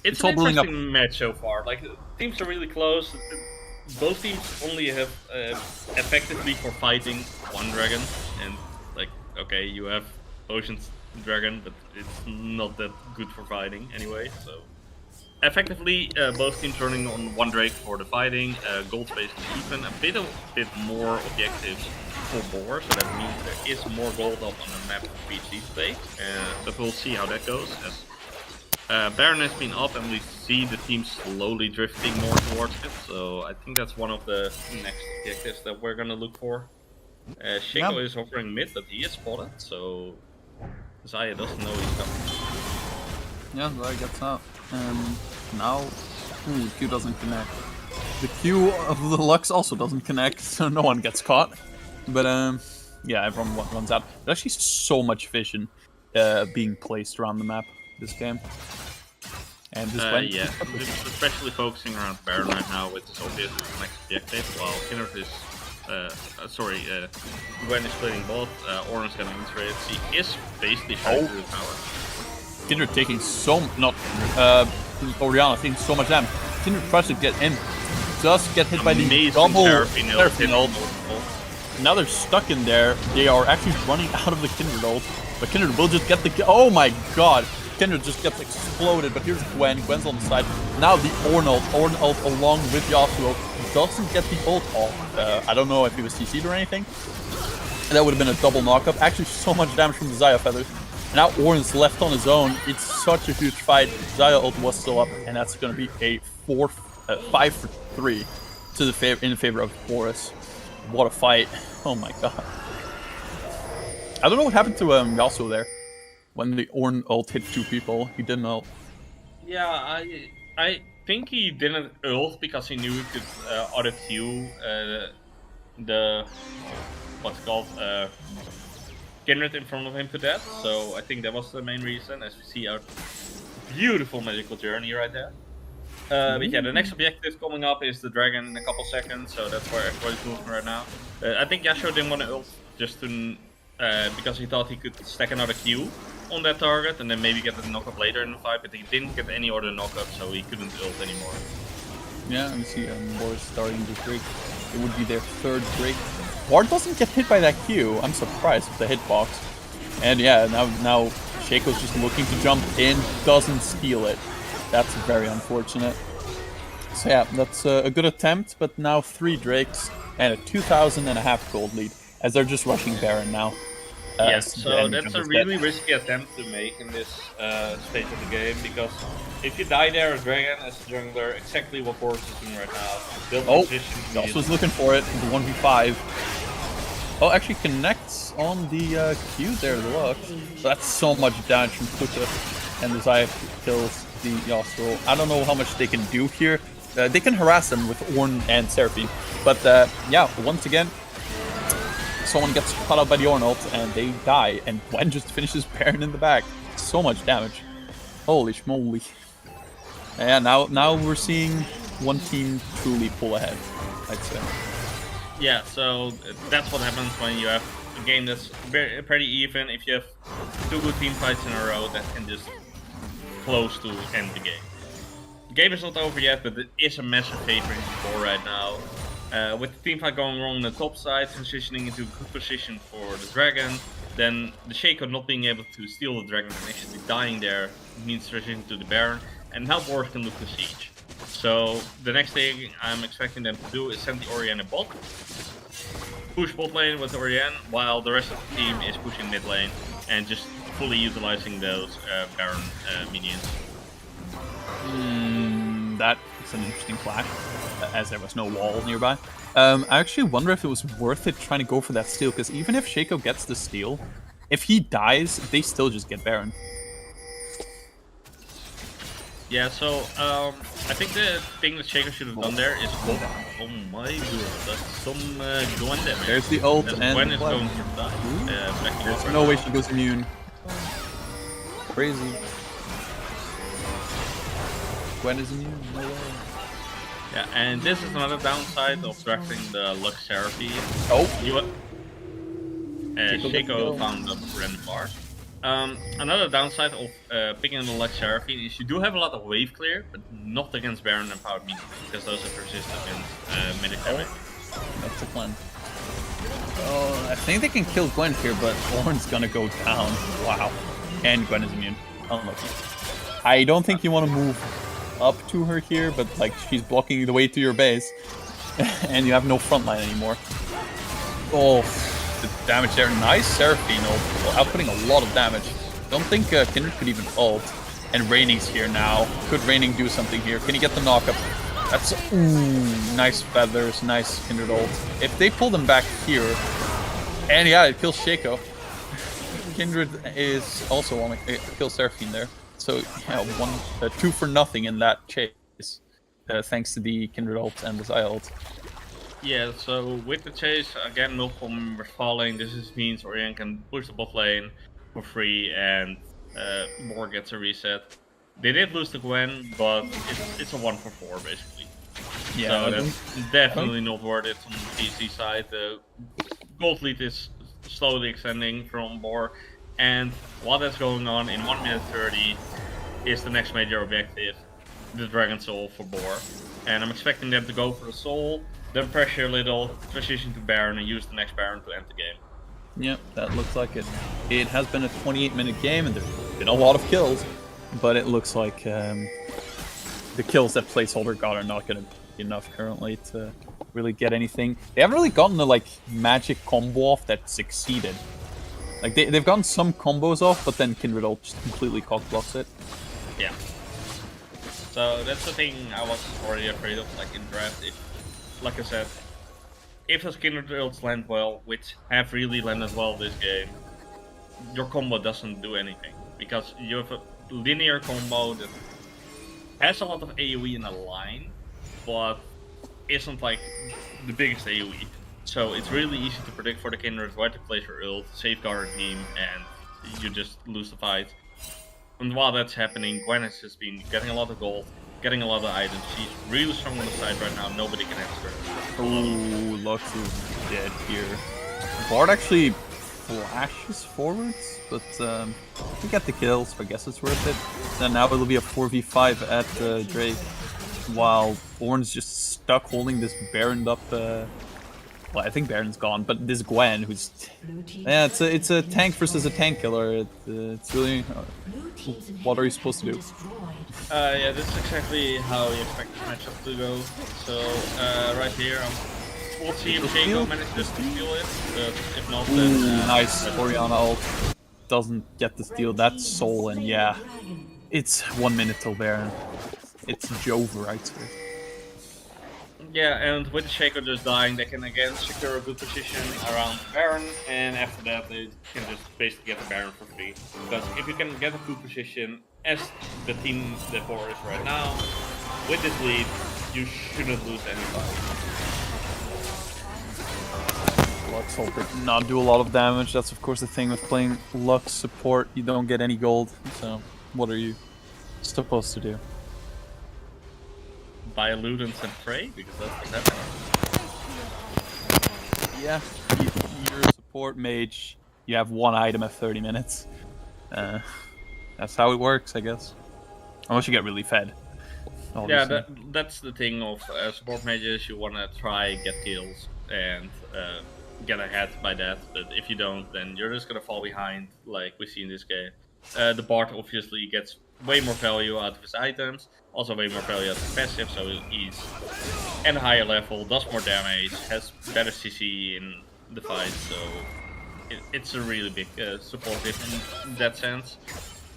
interesting match so far. Like, teams are really close. Both teams only have effectively for fighting one dragon, and like, okay, you have Ocean's dragon, but it's not that good for fighting anyway. So effectively, both teams running on one Drake for the fighting. Gold space is even a bit more objectives for BOR, so that means there is more gold up on the map for PC today. But we'll see how that goes. As Baron has been up, and we see the team slowly drifting more towards it. So I think that's one of the next objectives that we're gonna look for. Shaco is hovering mid, but he is spotted, so Zaya doesn't know he's coming. Yeah, Zaya gets out. And now, Q doesn't connect. The Q of the Lux also doesn't connect, so no one gets caught. But yeah, everyone runs out. There's actually so much vision being placed around the map this game. And this yeah, especially focusing around Baron right now, which is obviously the next objective, while Kindred is Gwen is splitting both, Orange gonna enter it. He is basically trying to the tower. Kindred taking Orianna taking so much damage. Kindred tries to get in, just get hit by the double Seraphine ult. Now they're stuck in there. They are actually running out of the Kindred ult, but Kindred will just get the. Oh my god! Kindred just gets exploded, but here's Gwen. Gwen's on the side. Now the Ornn ult along with Yasuo doesn't get the ult off. I don't know if he was CC'd or anything. That would have been a double knockup. Actually, so much damage from the Zaya feathers. And now Ornn's left on his own. It's such a huge fight. Zaya ult was still up, and that's going to be a 5 for 3 to in favor of Boris. What a fight! Oh my god. I don't know what happened to Yasuo there. When the Ornn ult hit 2 people, he didn't ult. Yeah, I think he didn't ult because he knew he could auto Q the what's it called Kindred in front of him to death. So I think that was the main reason. As we see our beautiful magical journey right there. But yeah, the next objective coming up is the dragon in a couple seconds, so that's where everybody's moving right now. I think Yasuo didn't want to ult just to because he thought he could stack another Q on that target and then maybe get the knockup later in the fight, but he didn't get any other knockup, so he couldn't ult anymore. Yeah, and we see Boris starting the Drake. It would be their 3rd Drake. Bard doesn't get hit by that Q. I'm surprised with the hitbox. And yeah, now Shaco's just looking to jump in, doesn't steal it. That's very unfortunate. So yeah, that's a good attempt, but now 3 Drakes and a 2,500 gold lead as they're just rushing Baron now. Yes, so that's a really risky attempt to make in this stage of the game, because if you die there as Dragon, as a jungler, exactly what Boris is doing right now. Build position. Joss was looking for it, the 1v5. Oh, actually connects on the Q there, look. So that's so much damage from Kuta, and the Zaya kills the Yasuo. I don't know how much they can do here. They can harass them with Ornn and Seraphine. But yeah, once again, someone gets caught out by the Ornn ult and they die. And Gwen just finishes Baron in the back. So much damage. Holy schmoly. Yeah, now we're seeing one team truly pull ahead, I'd say. Yeah, so that's what happens when you have a game that's pretty even. If you have two good team fights in a row, that can just close to end the game. The game is not over yet, but it is a massive favorite in BOR right now. With the team fight going wrong on the top side, transitioning into a good position for the dragon, then the Shaco not being able to steal the dragon and actually dying there means transitioning to the Baron, and now BOR can look to siege. So the next thing I'm expecting them to do is send the Orianna a bot, push bot lane with Orianna, while the rest of the team is pushing mid lane and just fully utilizing those Baron minions. That is an interesting flash, as there was no wall nearby. I actually wonder if it was worth it trying to go for that steal, because even if Shaco gets the steal, if he dies, they still just get Baron. Yeah, so I think the thing that Shaco should have done there is oh my god, that's some Gwen damage. There's the ult and and Gwen is the going to die. There's no way she goes immune. Crazy. Gwen is immune, no way. Yeah, and this is another downside of drafting the Lux Seraphine. Oh! Shaco found the random bar. Another downside of picking the Lux Seraphine is you do have a lot of wave clear, but not against Baron and Power Minions, because those are persistent against medic damage. That's the plan. Oh, I think they can kill Gwen here, but Ornn's gonna go down. Wow. And Gwen is immune. Unlucky. I don't think you want to move up to her here, but like she's blocking the way to your base, and you have no front line anymore. Oh, the damage there. Nice Seraphine ult, outputting a lot of damage. Don't think Kindred could even ult. And Raining's here now. Could Raining do something here? Can he get the knockup? That's nice feathers, nice Kindred ult. If they pull them back here, and yeah, it kills Shaco. Kindred is also on a kill Seraphine there. So yeah, 2 for nothing in that chase, thanks to the Kindred ult and the Xayah ult. Yeah, so with the chase, again, multiple members falling, this means Orianna can push the bot lane for free and BOR gets a reset. They did lose to Gwen, but it's a 1 for 4 basically. Yeah, so that's definitely not worth it on the PC side. The gold lead is slowly extending from BOR, and while that's going on, in 1 minute 30 is the next major objective, the Dragon Soul for BOR. And I'm expecting them to go for the Soul, then pressure a little, transition to Baron, and use the next Baron to end the game. Yep, that looks like it. It has been a 28-minute game, and there's been a lot of kills, but it looks like the kills that Placeholder got are not going to be enough currently to really get anything. They haven't really gotten the like magic combo off that succeeded. Like they've gotten some combos off, but then Kindred ult just completely cockblocks it. Yeah. So that's the thing I was already afraid of, like in draft. Like I said, if those Kindred ults land well, which have really landed well this game, your combo doesn't do anything. Because you have a linear combo that has a lot of AoE in a line, but isn't like the biggest AoE. So it's really easy to predict for the Kindred where to place your ult, safeguard a team, and you just lose the fight. And while that's happening, Gwen has just been getting a lot of gold, getting a lot of items. She's really strong on the side right now, nobody can answer her. Ooh, Lux is dead here. Bard actually flashes forwards, but we get the kill, so I guess it's worth it. And now it'll be a 4v5 at Drake, while Ornn's just stuck holding this Baroned up. Well, I think Baron's gone, but this Gwen, who's yeah, it's a tank versus a tank killer. It's really what are you supposed to do? Yeah, this is exactly how you expect this matchup to go. So right here, we'll see if Shaco manages to steal it. If not, then nice Orianna ult doesn't get the steal. That's Soul, and yeah, it's 1 minute till Baron. It's Jover, I'd say. Yeah, and with the Shaco just dying, they can again secure a good position around Baron, and after that they can just basically get the Baron for free. Because if you can get a good position as the team that BOR is right now, with this lead, you shouldn't lose any fight. Lux Holder did not do a lot of damage. That's of course the thing with playing Lux support. You don't get any gold. So what are you supposed to do? Buy Ludens and pray, because that's what's happening. Yeah, you're a support mage. You have one item at 30 minutes. That's how it works, I guess. Unless you get really fed. Obviously. Yeah, that's the thing of support mages. You want to try get kills and get ahead by that. But if you don't, then you're just gonna fall behind, like we see in this game. The Bard obviously gets way more value out of his items, also way more value out of his passive, so he's at a higher level, does more damage, has better CC in the fight, so it's a really big support hit in that sense.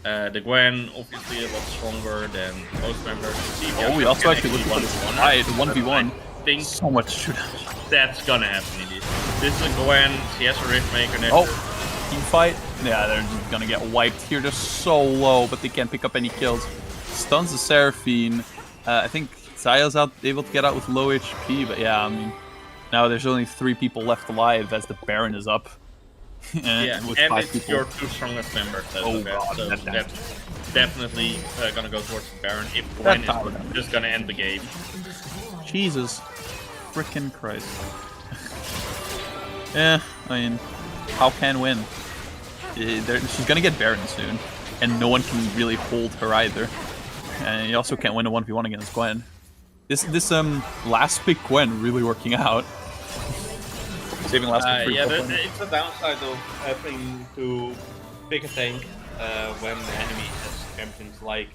The Gwen obviously a lot stronger than most members. Oh, we also actually look at this fight, 1v1. I think so much shoot. that's gonna happen in this. This is a Gwen, she has a Rift Maker next. Oh, team fight? Yeah, they're just gonna get wiped here. They're so low, but they can't pick up any kills. Stuns the Seraphine. I think Zaya's able to get out with low HP, but yeah, I mean, now there's only 3 people left alive as the Baron is up. Yeah, with and 5 it's people. your 2 strongest members. Oh god, so that's definitely gonna go towards the Baron if Gwen is just gonna end the game. Jesus frickin' Christ. Yeah, I mean, how can win? She's gonna get Baron soon, and no one can really hold her either. And you also can't win a 1v1 against Gwen. This last pick Gwen really working out. Saving last pick yeah, it's a downside of having to pick a tank when the enemy has champions like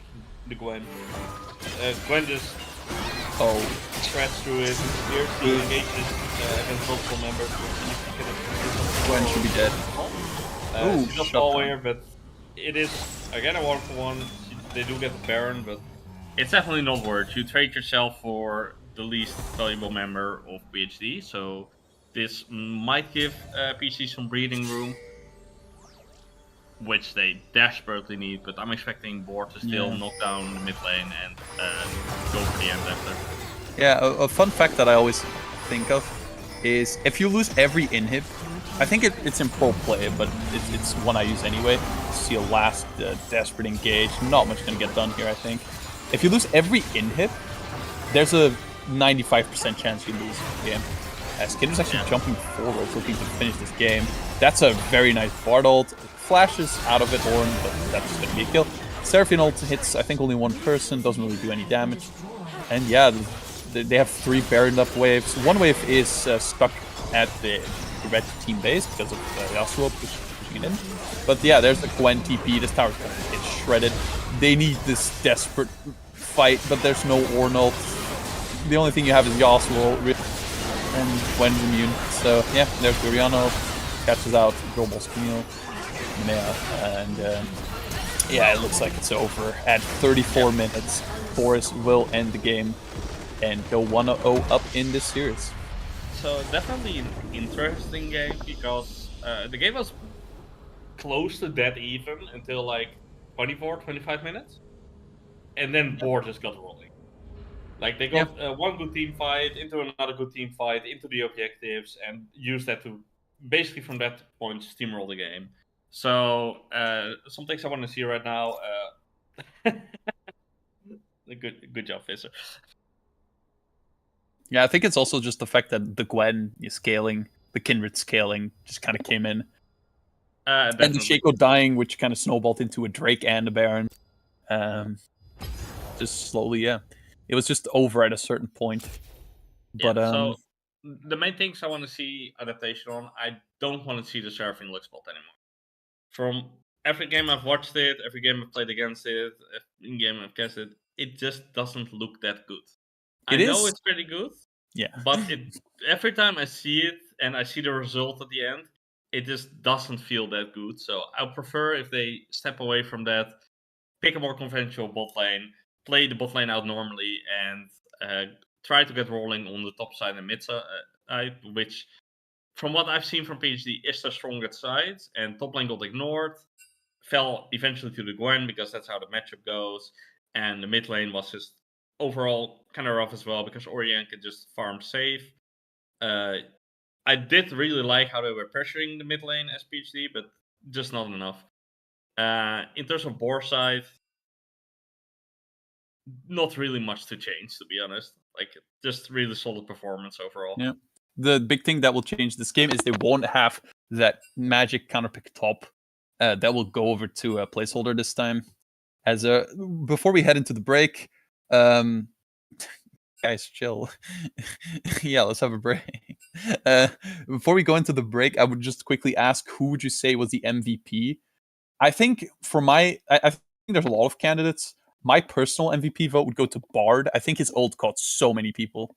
the Gwen. Gwen just scratch through it, fiercely engages against multiple members. Gwen should be dead. She does fall here, but it is again a 1-for-1. They do get the Baron, but it's definitely not worth. You trade yourself for the least valuable member of PhD, so this might give PC some breathing room, which they desperately need, but I'm expecting BOR to still knock down the mid lane and go for the end after. Yeah, a fun fact that I always think of is if you lose every inhib, I think it's in pro play, but it's one I use anyway. See a last desperate engage, not much gonna get done here, I think. If you lose every inhib, there's a 95% chance you lose the game. Skinner's actually jumping forward, looking to finish this game. That's a very nice Bard ult. Flashes out of it, Orn, but that's just gonna be a kill. Seraphine ult hits, I think, only one person, doesn't really do any damage. And yeah, they have 3 Baroned up waves. One wave is stuck at the red team base because of Yasuo pushing it in. But yeah, there's the Gwen TP. This tower's gonna get shredded. They need this desperate fight, but there's no Orn ult. The only thing you have is Yasuo and Gwen's immune. So yeah, there's Guriano, catches out Global Camille, and yeah, it looks like it's over. At 34 minutes, Forest will end the game and go 1-0 up in this series. So definitely an interesting game because the game was close to dead even until like 24-25 minutes, and then BOR just got rolling. Like they got one good team fight into another good team fight into the objectives and used that to basically from that point steamroll the game. So some things I want to see right now. Good job, Fisser. Yeah, I think it's also just the fact that the Gwen is scaling, the Kindred scaling just kind of came in. And the Shaco dying, which kind of snowballed into a Drake and a Baron. Just slowly, yeah. It was just over at a certain point. But so the main things I want to see adaptation on, I don't want to see the Seraphine Lux bot anymore. From every game I've watched it, every game I've played against it, every game I've cast it, it just doesn't look that good. I know it's pretty good, but every time I see it and I see the result at the end, it just doesn't feel that good. So I prefer if they step away from that, pick a more conventional bot lane, play the bot lane out normally, and try to get rolling on the top side and mid side, which, from what I've seen from PhD, is their strongest side, and top lane got ignored. fell eventually to the Gwen because that's how the matchup goes, and the mid lane was just overall kind of rough as well because Orion could just farm safe. I did really like how they were pressuring the mid lane as PhD, but just not enough. In terms of BOR side, not really much to change, to be honest. Like, just really solid performance overall. Yeah. The big thing that will change this game is they won't have that magic counterpick top that will go over to a placeholder this time. As before we head into the break, guys, chill. Yeah, let's have a break. Before we go into the break, I would just quickly ask, who would you say was the MVP? I think I think there's a lot of candidates. My personal MVP vote would go to Bard. I think his ult caught so many people.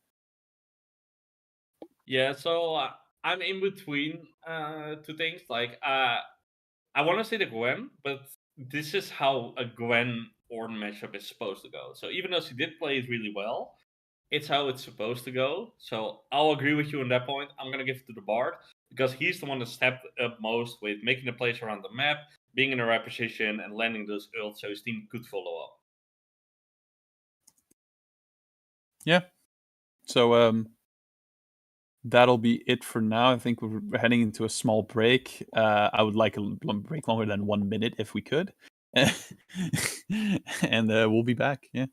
Yeah, so I'm in between two things. Like, I want to say the Gwen, but this is how a Gwen Ornn matchup is supposed to go. So even though she did play it really well, it's how it's supposed to go. So I'll agree with you on that point. I'm gonna give it to the Bard because he's the one that stepped up most with making the plays around the map, being in the right position, and landing those ults so his team could follow up. Yeah. So that'll be it for now. I think we're heading into a small break. I would like a break longer than 1 minute if we could. And we'll be back. Yeah.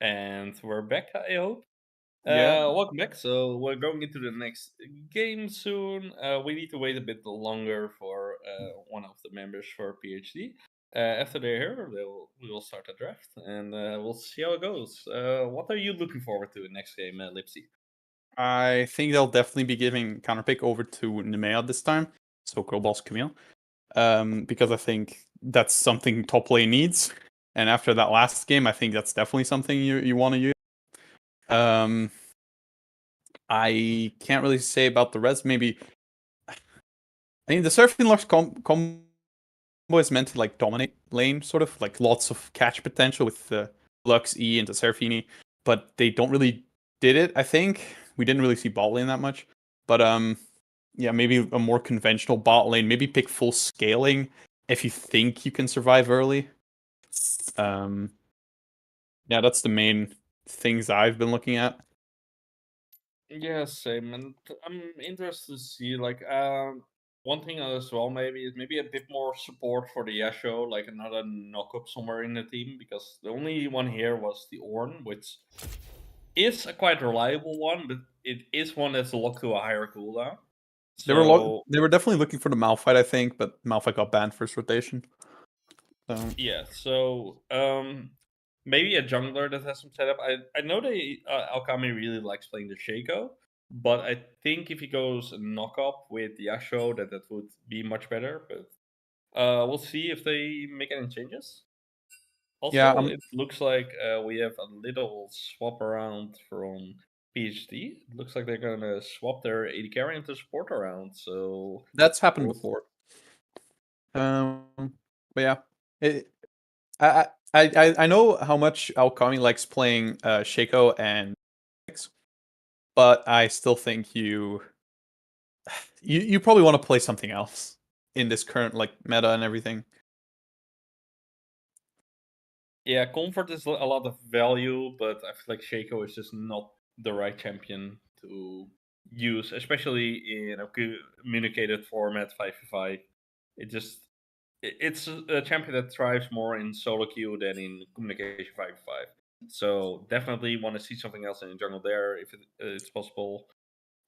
And we're back, I hope. Yeah. Welcome back. So we're going into the next game soon. We need to wait a bit longer for one of the members for PhD. After they're here, we will start the draft, and we'll see how it goes. What are you looking forward to in next game, Lipsy? I think they'll definitely be giving counterpick over to Nemea this time. So Girl Boss Camille. Because I think that's something top lane needs. And after that last game, I think that's definitely something you want to use. I can't really say about the rest. Maybe I think the Surfing Lux combo is meant to like dominate lane, sort of like lots of catch potential with the Lux E and the Seraphini, but they don't really did it. I think we didn't really see bot lane that much, but yeah, maybe a more conventional bot lane. Maybe pick full scaling if you think you can survive early. Yeah, that's the main things I've been looking at. Yeah, same. And I'm interested to see like one thing as well maybe is maybe a bit more support for the Yasho, like another knock-up somewhere in the team, because the only one here was the Ornn, which is a quite reliable one, but it is one that's locked to a higher cooldown. So They were definitely looking for the Malphite, I think, but Malphite got banned first rotation. So yeah, so maybe a jungler that has some setup. I know they Alchemy really likes playing the Shaco, but I think if he goes knock up with Yasho, that would be much better. But we'll see if they make any changes. yeah, Also, it looks like we have a little swap around from PhD. It looks like they're gonna swap their AD carry into support around. So that's happened we'll before. But yeah, it, I know how much Alkami likes playing Shaco and Nyx, but I still think you probably want to play something else in this current like meta and everything. Yeah, comfort is a lot of value, but I feel like Shaco is just not the right champion to use, especially in a communicated format 5v5. It's a champion that thrives more in solo queue than in communication 5v5. So definitely want to see something else in the jungle there if it's possible.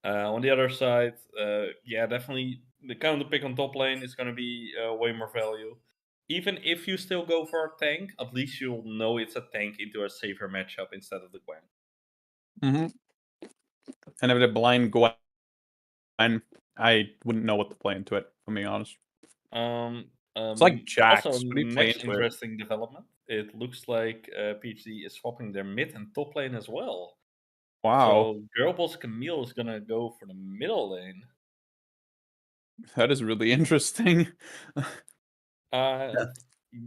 On the other side, yeah, definitely the counter pick on top lane is going to be way more value. Even if you still go for a tank, at least you'll know it's a tank into a safer matchup instead of the Gwen. Mm-hmm. And if the blind Gwen, I wouldn't know what to play into it. If I'm being honest. It's like Jax. Also, What do you play next into it? interesting development. It looks like PhD is swapping their mid and top lane as well. Wow, So Girlboss Camille is gonna go for the middle lane. that is really interesting. Uh,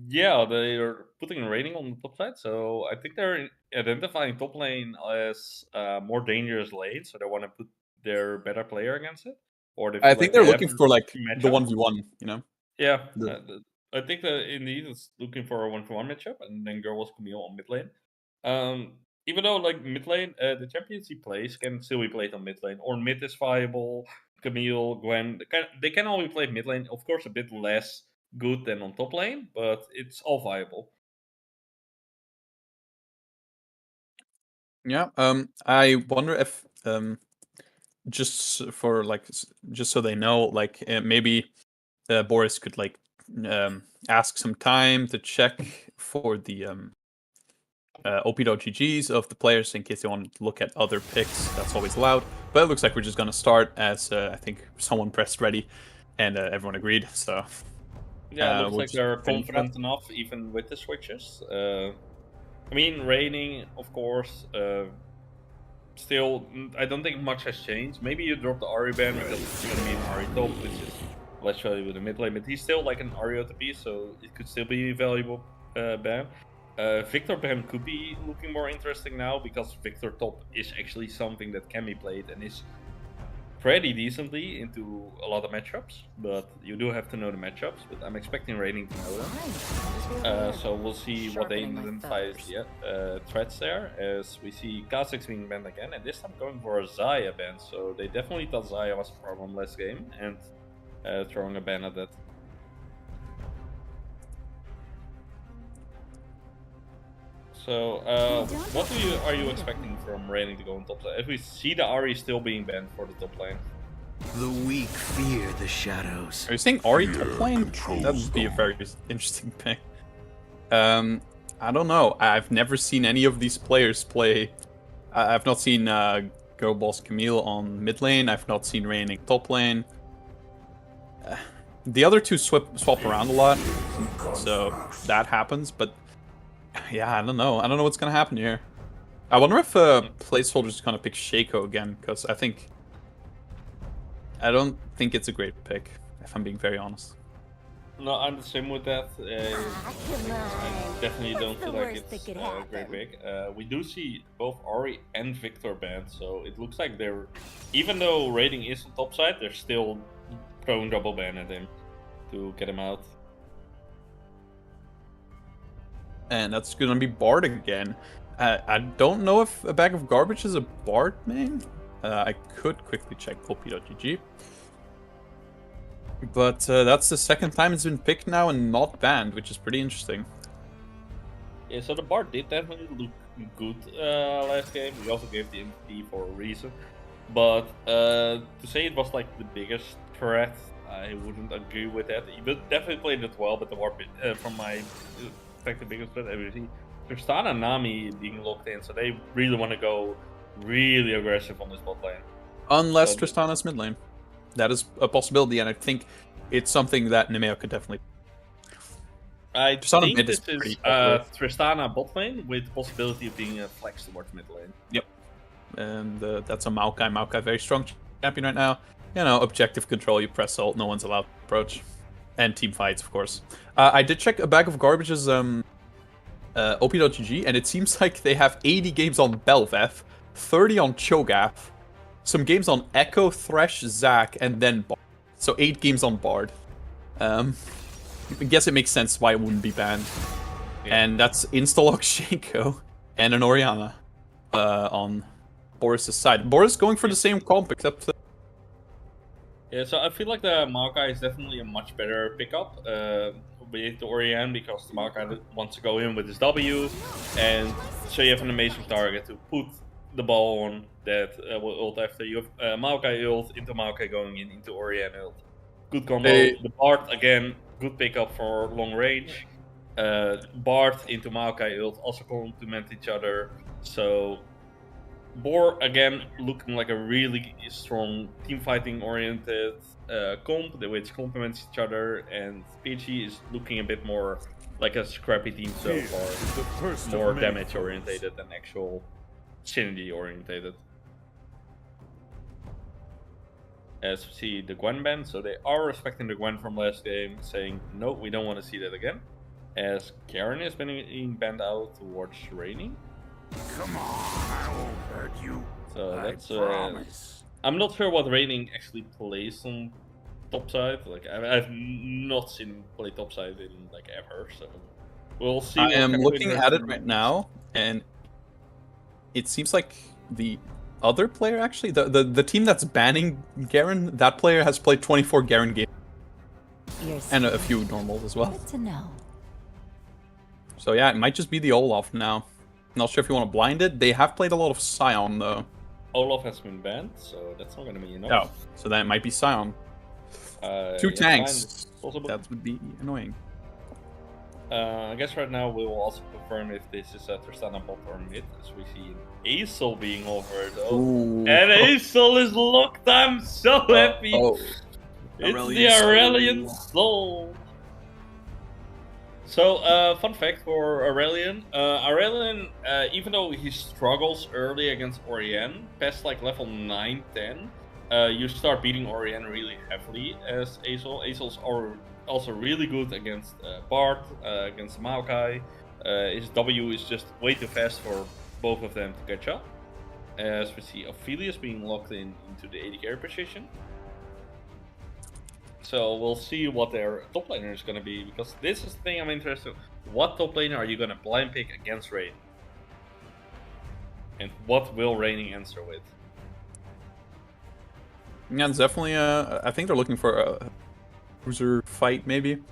yeah, they are putting a rating on the top side, so I think they're identifying top lane as a more dangerous lane, so they want to put their better player against it, or they I feel think like they're they have looking the for like the matchup. 1v1, you know? Yeah, The- I think that indeed it's looking for a 1-for-1 matchup, and then Girl was Camille on mid lane. Even though like mid lane, the champions he plays can still be played on mid lane, or mid is viable. Camille, Gwen, they can all be played mid lane. Of course, a bit less good than on top lane, but it's all viable. Yeah. I wonder if just for like just so they know, like maybe Boris could like ask some time to check for the op.ggs of the players in case they want to look at other picks. That's always allowed. But it looks like we're just gonna start as I think someone pressed ready, and everyone agreed. So Yeah, it looks we'll like just they're fit into that. confident enough even with the switches. I mean, raining, of course. Still, I don't think much has changed. Maybe you drop the Ari ban because it's going to be an Ari top, which is less valuable with the mid lane. But he's still like an Ari OTP, so it could still be a valuable ban. Victor ban could be looking more interesting now because Victor top is actually something that can be played and is pretty decently into a lot of matchups. But you do have to know the matchups. But I'm expecting Raining to know them. So we'll see what they identify as threats there, as we see Kha'Zix being banned again, and this time going for a Xayah ban. So they definitely thought Xayah was a problem last game, and throwing a ban at that. So, what are you expecting from Raining to go on top lane? If we see the Ahri still being banned for the top lane. The weak fear the shadows. Are you saying Ahri top lane? That would be a very interesting pick. I don't know. I've never seen any of these players play. I've not seen Go Boss Camille on mid lane. I've not seen Raining top lane. The other two swap around a lot, so that happens. But yeah, I don't know. I don't know what's gonna happen here. I wonder if placeholder's gonna pick Shaco again, because I don't think it's a great pick, if I'm being very honest. No, I'm the same with that. I definitely don't feel like it's a great pick. We do see both Ahri and Victor banned, so it looks like they're, even though Raiding is on top side, they're still throwing double ban at him to get him out. And that's gonna be Bard again. I don't know if a bag of garbage is a Bard main. I could quickly check op.gg. But that's the second time it's been picked now and not banned, which is pretty interesting. Yeah, so the Bard did definitely look good last game. We also gave the MVP for a reason. But to say it was like the biggest threat, I wouldn't agree with that. He definitely played it well, but the Bard, from my perspective, biggest threat, we see Tristana and Nami being locked in, so they really want to go really aggressive on this bot lane. Unless so, Tristana's mid lane. That is a possibility, and I think it's something that Nemeo could definitely. I think this is Tristana bot lane with the possibility of being a flex towards mid lane. Yep. And that's a Maokai. Maokai, very strong champion right now. You know, objective control, you press ult, no one's allowed to approach. And team fights, of course. I did check a bag of garbage's op.gg, and it seems like they have 80 games on Belveth, 30 on Cho'Gath, some games on Echo, Thresh, Zac, and then Bard. So 8 games on Bard. I guess it makes sense why it wouldn't be banned. Yeah. And that's Instalog Shaco and an Orianna on Boris' side. Boris going for the same comp, except... Yeah, so I feel like the Maokai is definitely a much better pickup with the Orianna, because the Maokai wants to go in with his W, and so you have an amazing target to put the ball on that will ult after you have Maokai ult into Maokai going into Orianna ult. Good combo. The Bard, again, good pickup for long range. Bard into Maokai ult also complement each other. So BOR, again, looking like a really strong team fighting oriented comp, which complements each other, and PG is looking a bit more like a scrappy team so far. More damage orientated than actual synergy orientated. As we see the Gwen ban, so they are respecting the Gwen from last game, saying no, we don't want to see that again. As Karen has been being banned out towards Rainy. Come on, I won't hurt you. So that's I'm not sure what Raining actually plays on topside. Like I've not seen him play topside in like ever, so we'll see. I am looking at it right now, and it seems like the other player, actually, the team that's banning Garen, that player has played 24 Garen games. And a few normals as well. Good to know. So yeah, it might just be the Olaf now. Not sure if you want to blind it. They have played a lot of Sion, though. Olaf has been banned, so that's not going to be enough. Oh, so that might be Sion. 2 tanks. That would be annoying. I guess right now we will also confirm if this is a Tristana bot or mid, as we see Aesol being over though. Ooh. And Aesol is locked. I'm so happy. It's the Aurelion Soul. So, fun fact for Aurelion. Aurelion, even though he struggles early against Orianna, past like level 9, 10, you start beating Orianna really heavily as Aesol. Aesol's also really good against Bard, against Maokai. His W is just way too fast for both of them to catch up. As we see Ophelius being locked into the AD carry position. So we'll see what their top laner is going to be, because this is the thing I'm interested in. What top laner are you going to blind pick against Rain? And what will Raining answer with? Yeah, it's definitely I think they're looking for a cruiser fight, maybe.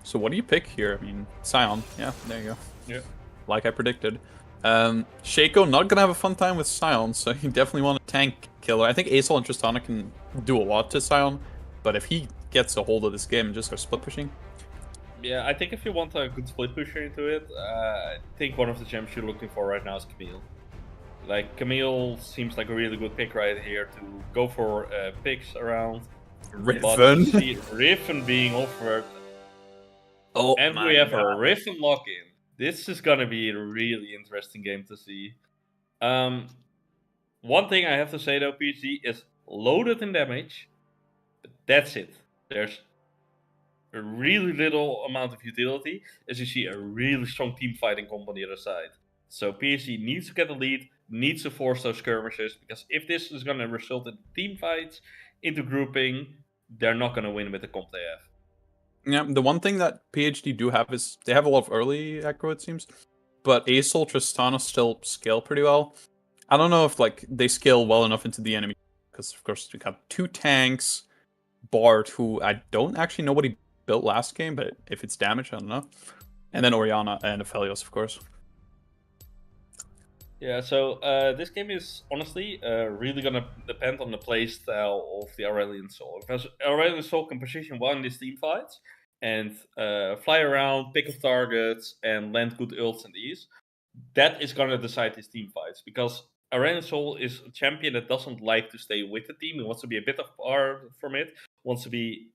So what do you pick here? I mean, Sion. Yeah, there you go. Yeah. like I predicted. Shaco not gonna have a fun time with Sion, so you definitely want a tank killer. I think Acel and Tristana can do a lot to Sion, but if he gets a hold of this game and just starts split pushing, Yeah, I think if you want a good split pusher into it, I think one of the champs you're looking for right now is Camille. Like, Camille seems like a really good pick right here to go for picks around. But Riven. see Riven being offered, Oh, and my we have God. a Riven lock-in. This is gonna be a really interesting game to see. One thing I have to say though, PG is loaded in damage, but that's it. There's a really little amount of utility, as you see a really strong team fighting comp on the other side. So PSG needs to get the lead, needs to force those skirmishes, because if this is going to result in team fights, into grouping, they're not going to win with the comp they have. Yeah, the one thing that PhD do have is they have a lot of early aggro, it seems, but Acel, Tristana still scale pretty well. I don't know if like they scale well enough into the enemy, because of course we got 2 tanks, Bart, who I don't actually know what he built last game, but if it's damage, I don't know. And then Oriana and Aphelios, of course. Yeah, so this game is honestly really gonna depend on the playstyle of the Aurelian Soul. Because Aurelian Soul can position well in these team fights and fly around, pick off targets, and land good ults in these. That is gonna decide these team fights, because Aurelian Soul is a champion that doesn't like to stay with the team. He wants to be a bit of part from it. Wants to be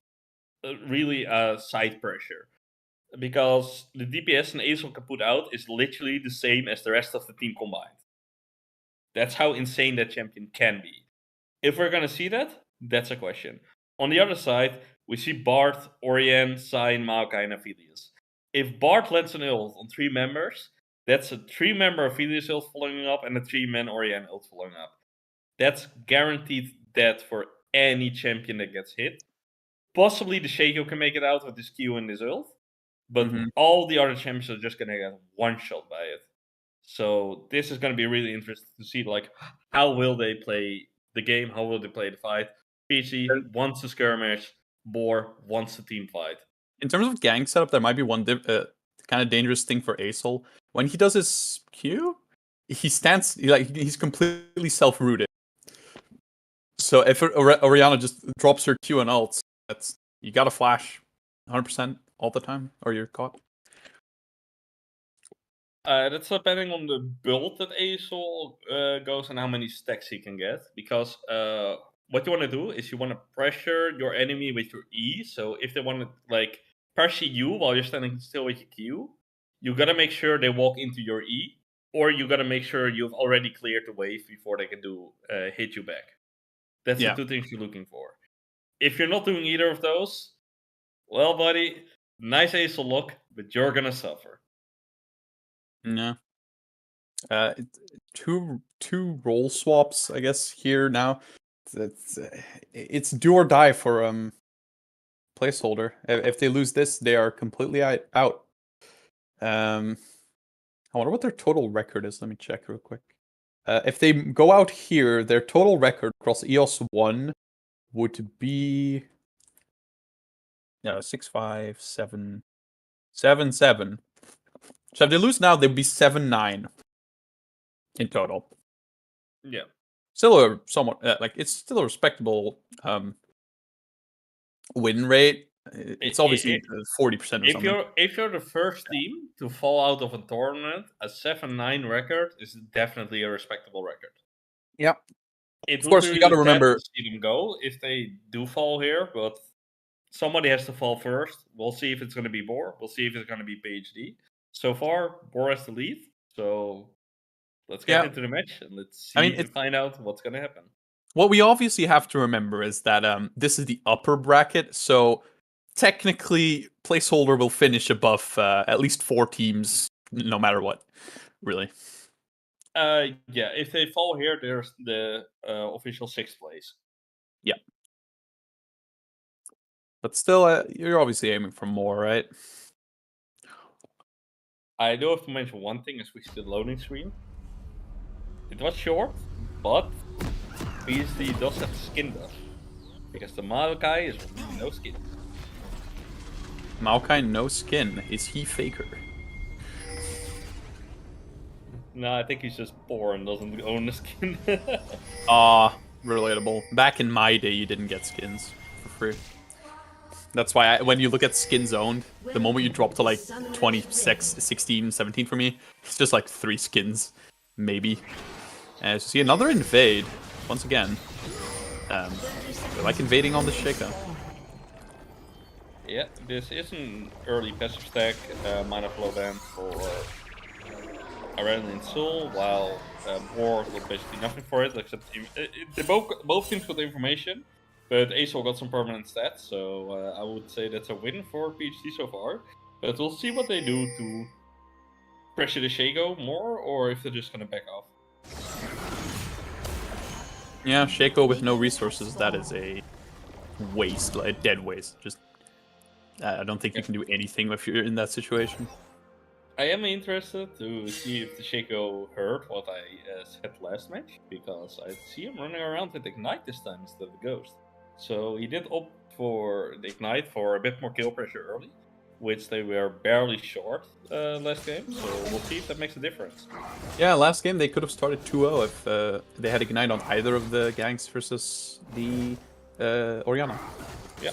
really side pressure. Because the DPS an Acel can put out is literally the same as the rest of the team combined. That's how insane that champion can be. If we're gonna see that, that's a question. On the other side, we see Bart, Orien, Sign, Maokai, and Aphelios. If Bart lands an ult on 3 members, that's a 3-member Aphelios ult following up and a 3-man Orien ult following up. That's guaranteed death for any champion that gets hit. Possibly the Shaco can make it out with his Q and his ult, but all the other champions are just gonna get one shot by it. So this is gonna be really interesting to see, like, how will they play the game? How will they play the fight? PC wants to skirmish, BOR wants to team fight. In terms of gang setup, there might be one kind of dangerous thing for Acel. When he does his Q, he stands like he's completely self-rooted. So if Oriana just drops her Q and ults, that's you gotta flash 100% all the time, or you're caught. That's depending on the build that Acel goes and how many stacks he can get. Because what you want to do is you want to pressure your enemy with your E. So if they want to like pressure you while you're standing still with your Q, you gotta make sure they walk into your E, or you gotta make sure you've already cleared the wave before they can do hit you back. That's the 2 things you're looking for. If you're not doing either of those, well, buddy, nice Acel look, but you're gonna suffer. No. Two role swaps, I guess, here now. It's do or die for placeholder. If they lose this, they are completely out. I wonder what their total record is. Let me check real quick. If they go out here, their total record across EOS One would be 6-5, 7, 7-7. So if they lose now, they'd be 7-9 in total. Yeah. Still a somewhat like it's still a respectable win rate. It's obviously 40% or something. If you're the first team to fall out of a tournament, a 7-9 record is definitely a respectable record. Yeah. It Of course, you got to remember to see them go if they do fall here, but somebody has to fall first. We'll see if it's going to be BOR. We'll see if it's going to be PhD. So far, BOR has the lead. So let's get into the match and let's see find out what's going to happen. What we obviously have to remember is that this is the upper bracket, so technically placeholder will finish above at least 4 teams, no matter what, really. Yeah, if they fall here, there's the official 6th place. Yeah. But still, you're obviously aiming for more, right? I do have to mention one thing as we see the loading screen. It was short, but PSD does have skin buff. Because the Maokai is no skin. Maokai no skin. Is he Faker? No, I think he's just poor and doesn't own the skin. Relatable. Back in my day, you didn't get skins for free. That's why when you look at skins owned, the moment you drop to like 26, 16, 17 for me, it's just like 3 skins, maybe. And so see another invade, once again. They're like invading on the Shaco. Yeah, this is an early passive stack, minor flow band for Iran Soul, while BOR got basically nothing for it, except they both teams got information, but ASOL got some permanent stats, so I would say that's a win for PhD so far. But we'll see what they do to pressure the Shaco more, or if they're just gonna back off. Yeah, Shaco with no resources, that is a waste, like a dead waste. Just, I don't think you can do anything if you're in that situation. I am interested to see if the Shaco heard what I said last match, because I see him running around with Ignite this time instead of Ghost. So he did opt for the Ignite for a bit more kill pressure early, which they were barely short last game, so we'll see if that makes a difference. Yeah, last game they could have started 2-0 if they had Ignite on either of the gangs versus the Orianna. Yeah.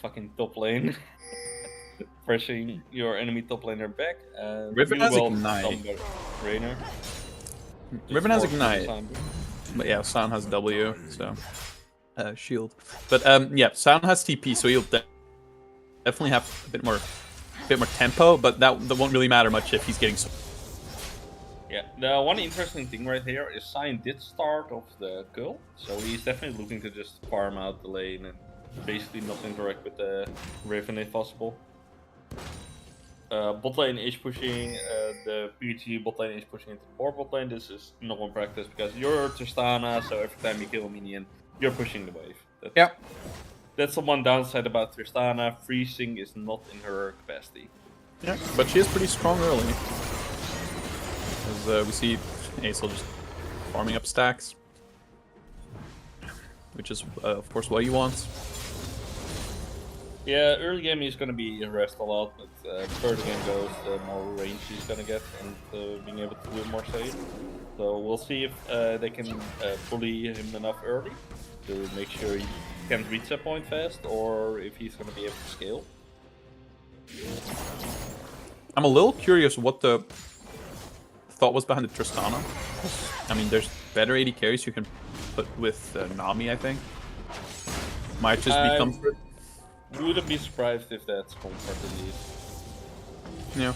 Fucking top lane. Pressing your enemy top laner back. Riven has Ignite. Rainer. Riven has Ignite. But yeah, Sound has W, so shield. But yeah, Sound has TP, so he'll definitely have a bit more tempo. But that won't really matter much if he's getting. Yeah, the one interesting thing right here is Sion did start off the kill, so he's definitely looking to just farm out the lane and basically not interact with the Riven if possible. Bot lane is pushing, the PG bot lane is pushing into the BOR bot lane. This is normal practice because you're Tristana, so every time you kill a minion, you're pushing the wave. That's the one downside about Tristana. Freezing is not in her capacity. Yeah, but she is pretty strong early. As we see Aesol just farming up stacks, which is of course what he wants. Yeah, early game he's gonna be harassed a lot, but the further the game goes, the more range he's gonna get and being able to do more safe. So we'll see if they can bully him enough early to make sure he can't reach that point fast, or if he's gonna be able to scale. I'm a little curious what the thought was behind the Tristana. I mean, there's better AD carries you can put with Nami, I think. Might just be comfort. Wouldn't be surprised if that's comfort indeed. Yeah.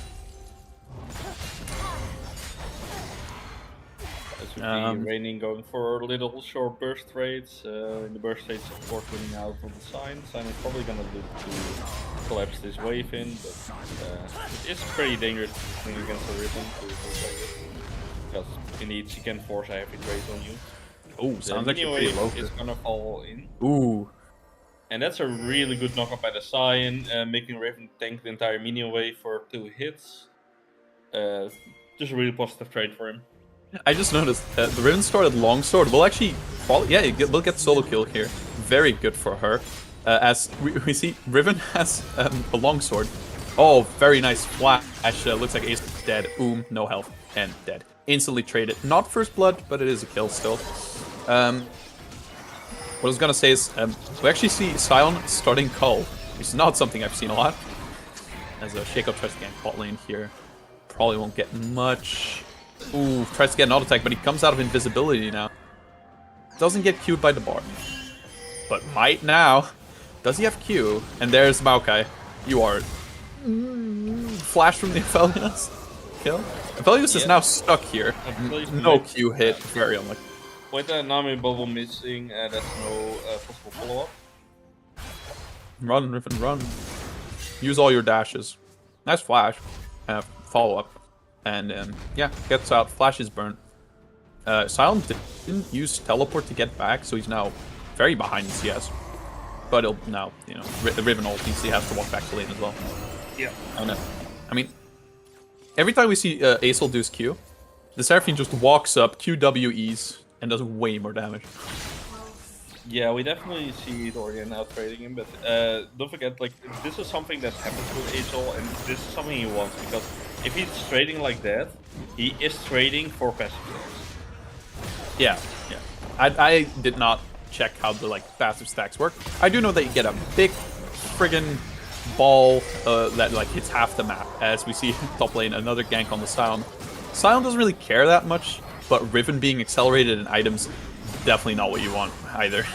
As we see Raining going for little short burst trades. In the burst trades, of course, winning out on the Sign. Sign is probably gonna look to collapse this wave in, but it is pretty dangerous thing against the Riven to play this. Because indeed she can force a heavy trade on you. Oh, sounds like pretty low. It's gonna fall in. Ooh. And that's a really good knockup by the Sion, making Raven tank the entire minion wave for 2 hits. Just a really positive trade for him. I just noticed the Riven started longsword. We'll actually, yeah, we'll get solo kill here. Very good for her. As we see, Riven has a longsword. Oh, very nice flash. Looks like Ace is dead. No health and dead. Instantly traded. Not first blood, but it is a kill still. What I was gonna say is, we actually see Sion starting Cull, which is not something I've seen a lot. As a Shaco tries to gank bot lane here. Probably won't get much. Ooh, tries to get an auto attack, but he comes out of invisibility now. Doesn't get Q'd by the BOR. But might now. Does he have Q? And there's Maokai. You are... Flash from the Aphelios. Kill? Aphelios is now stuck here. No Q hit. Very unlucky. With that Nami bubble missing, that's no possible follow-up. Run, Riven, run. Use all your dashes. Nice flash. Follow-up. And yeah, gets out. Flash is burnt. Silent didn't use teleport to get back, so he's now very behind in CS. But he'll now, you know, the Riven ult means he has to walk back to lane as well. Yeah. And, I mean, every time we see Aesol do his Q, the Seraphine just walks up, QWEs, and does way more damage. Yeah, we definitely see Dorian out trading him, but don't forget, like, this is something that happens with Azul, and this is something he wants, because if he's trading like that, he is trading for passive stacks. Yeah, yeah. I did not check how the like passive stacks work. I do know that you get a big friggin' ball that like hits half the map, as we see top lane another gank on the Sion. Sion doesn't really care that much, but Riven being accelerated in items, definitely not what you want either.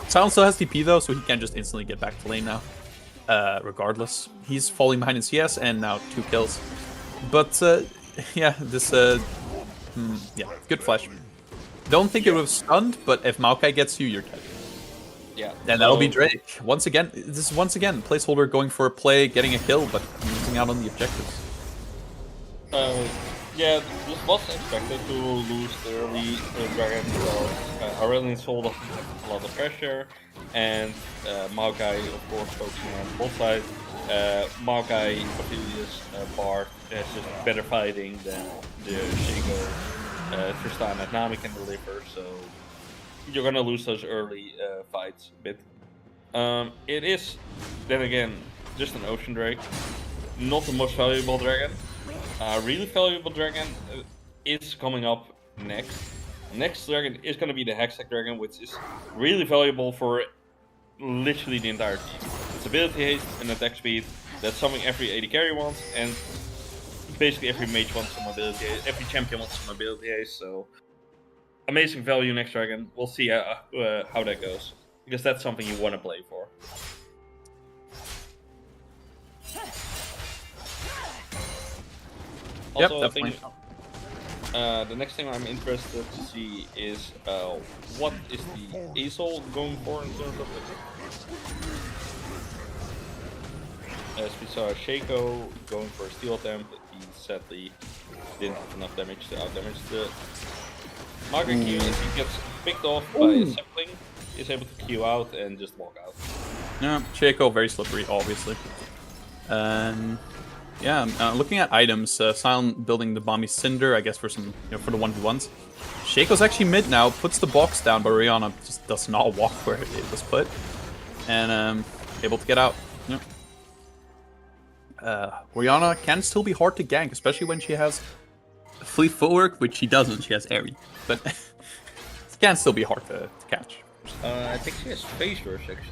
Sion still has TP though, so he can just instantly get back to lane now. Regardless, he's falling behind in CS and now 2 kills. But yeah, this yeah, good flash. Don't think it was stunned, but if Maokai gets you, you're dead. Yeah. And that'll be Drake. Once again, this is once again placeholder going for a play, getting a kill, but losing out on the objectives. Yeah, this was expected to lose the early Dragon because Aurelion sold a lot of pressure, and Maokai, of course, focusing on both sides. Maokai, Ophelius, Bard has just better fighting than the Shaco, Tristan, and Nami can deliver, so you're gonna lose those early fights a bit. It is, then again, just an Ocean Drake, not the most valuable dragon. Really valuable dragon is coming up next. Next dragon is going to be the Hextech dragon, which is really valuable for literally the entire team. It's ability haste and attack speed. That's something every AD carry wants, and basically every mage wants some ability haste. Every champion wants some ability haste. So amazing value next dragon. We'll see how that goes, because that's something you want to play for. Also, Yep, I think the next thing I'm interested to see is what is the Azul going for in terms of the... As we saw Shaco going for a steal attempt, but he sadly didn't have enough damage to outdamage the Margaret Q. As he gets picked off by a sapling, is able to Q out and just walk out. Yeah, Shaco very slippery, obviously. Yeah, looking at items, Sion building the Bomby Cinder, I guess for some, for the 1v1s. Shaco's actually mid now, puts the box down, but Rihanna just does not walk where it was put. And able to get out. Yep. Rihanna can still be hard to gank, especially when she has fleet footwork, which she doesn't, she has airy. But it can still be hard to catch. I think she has phase rush actually.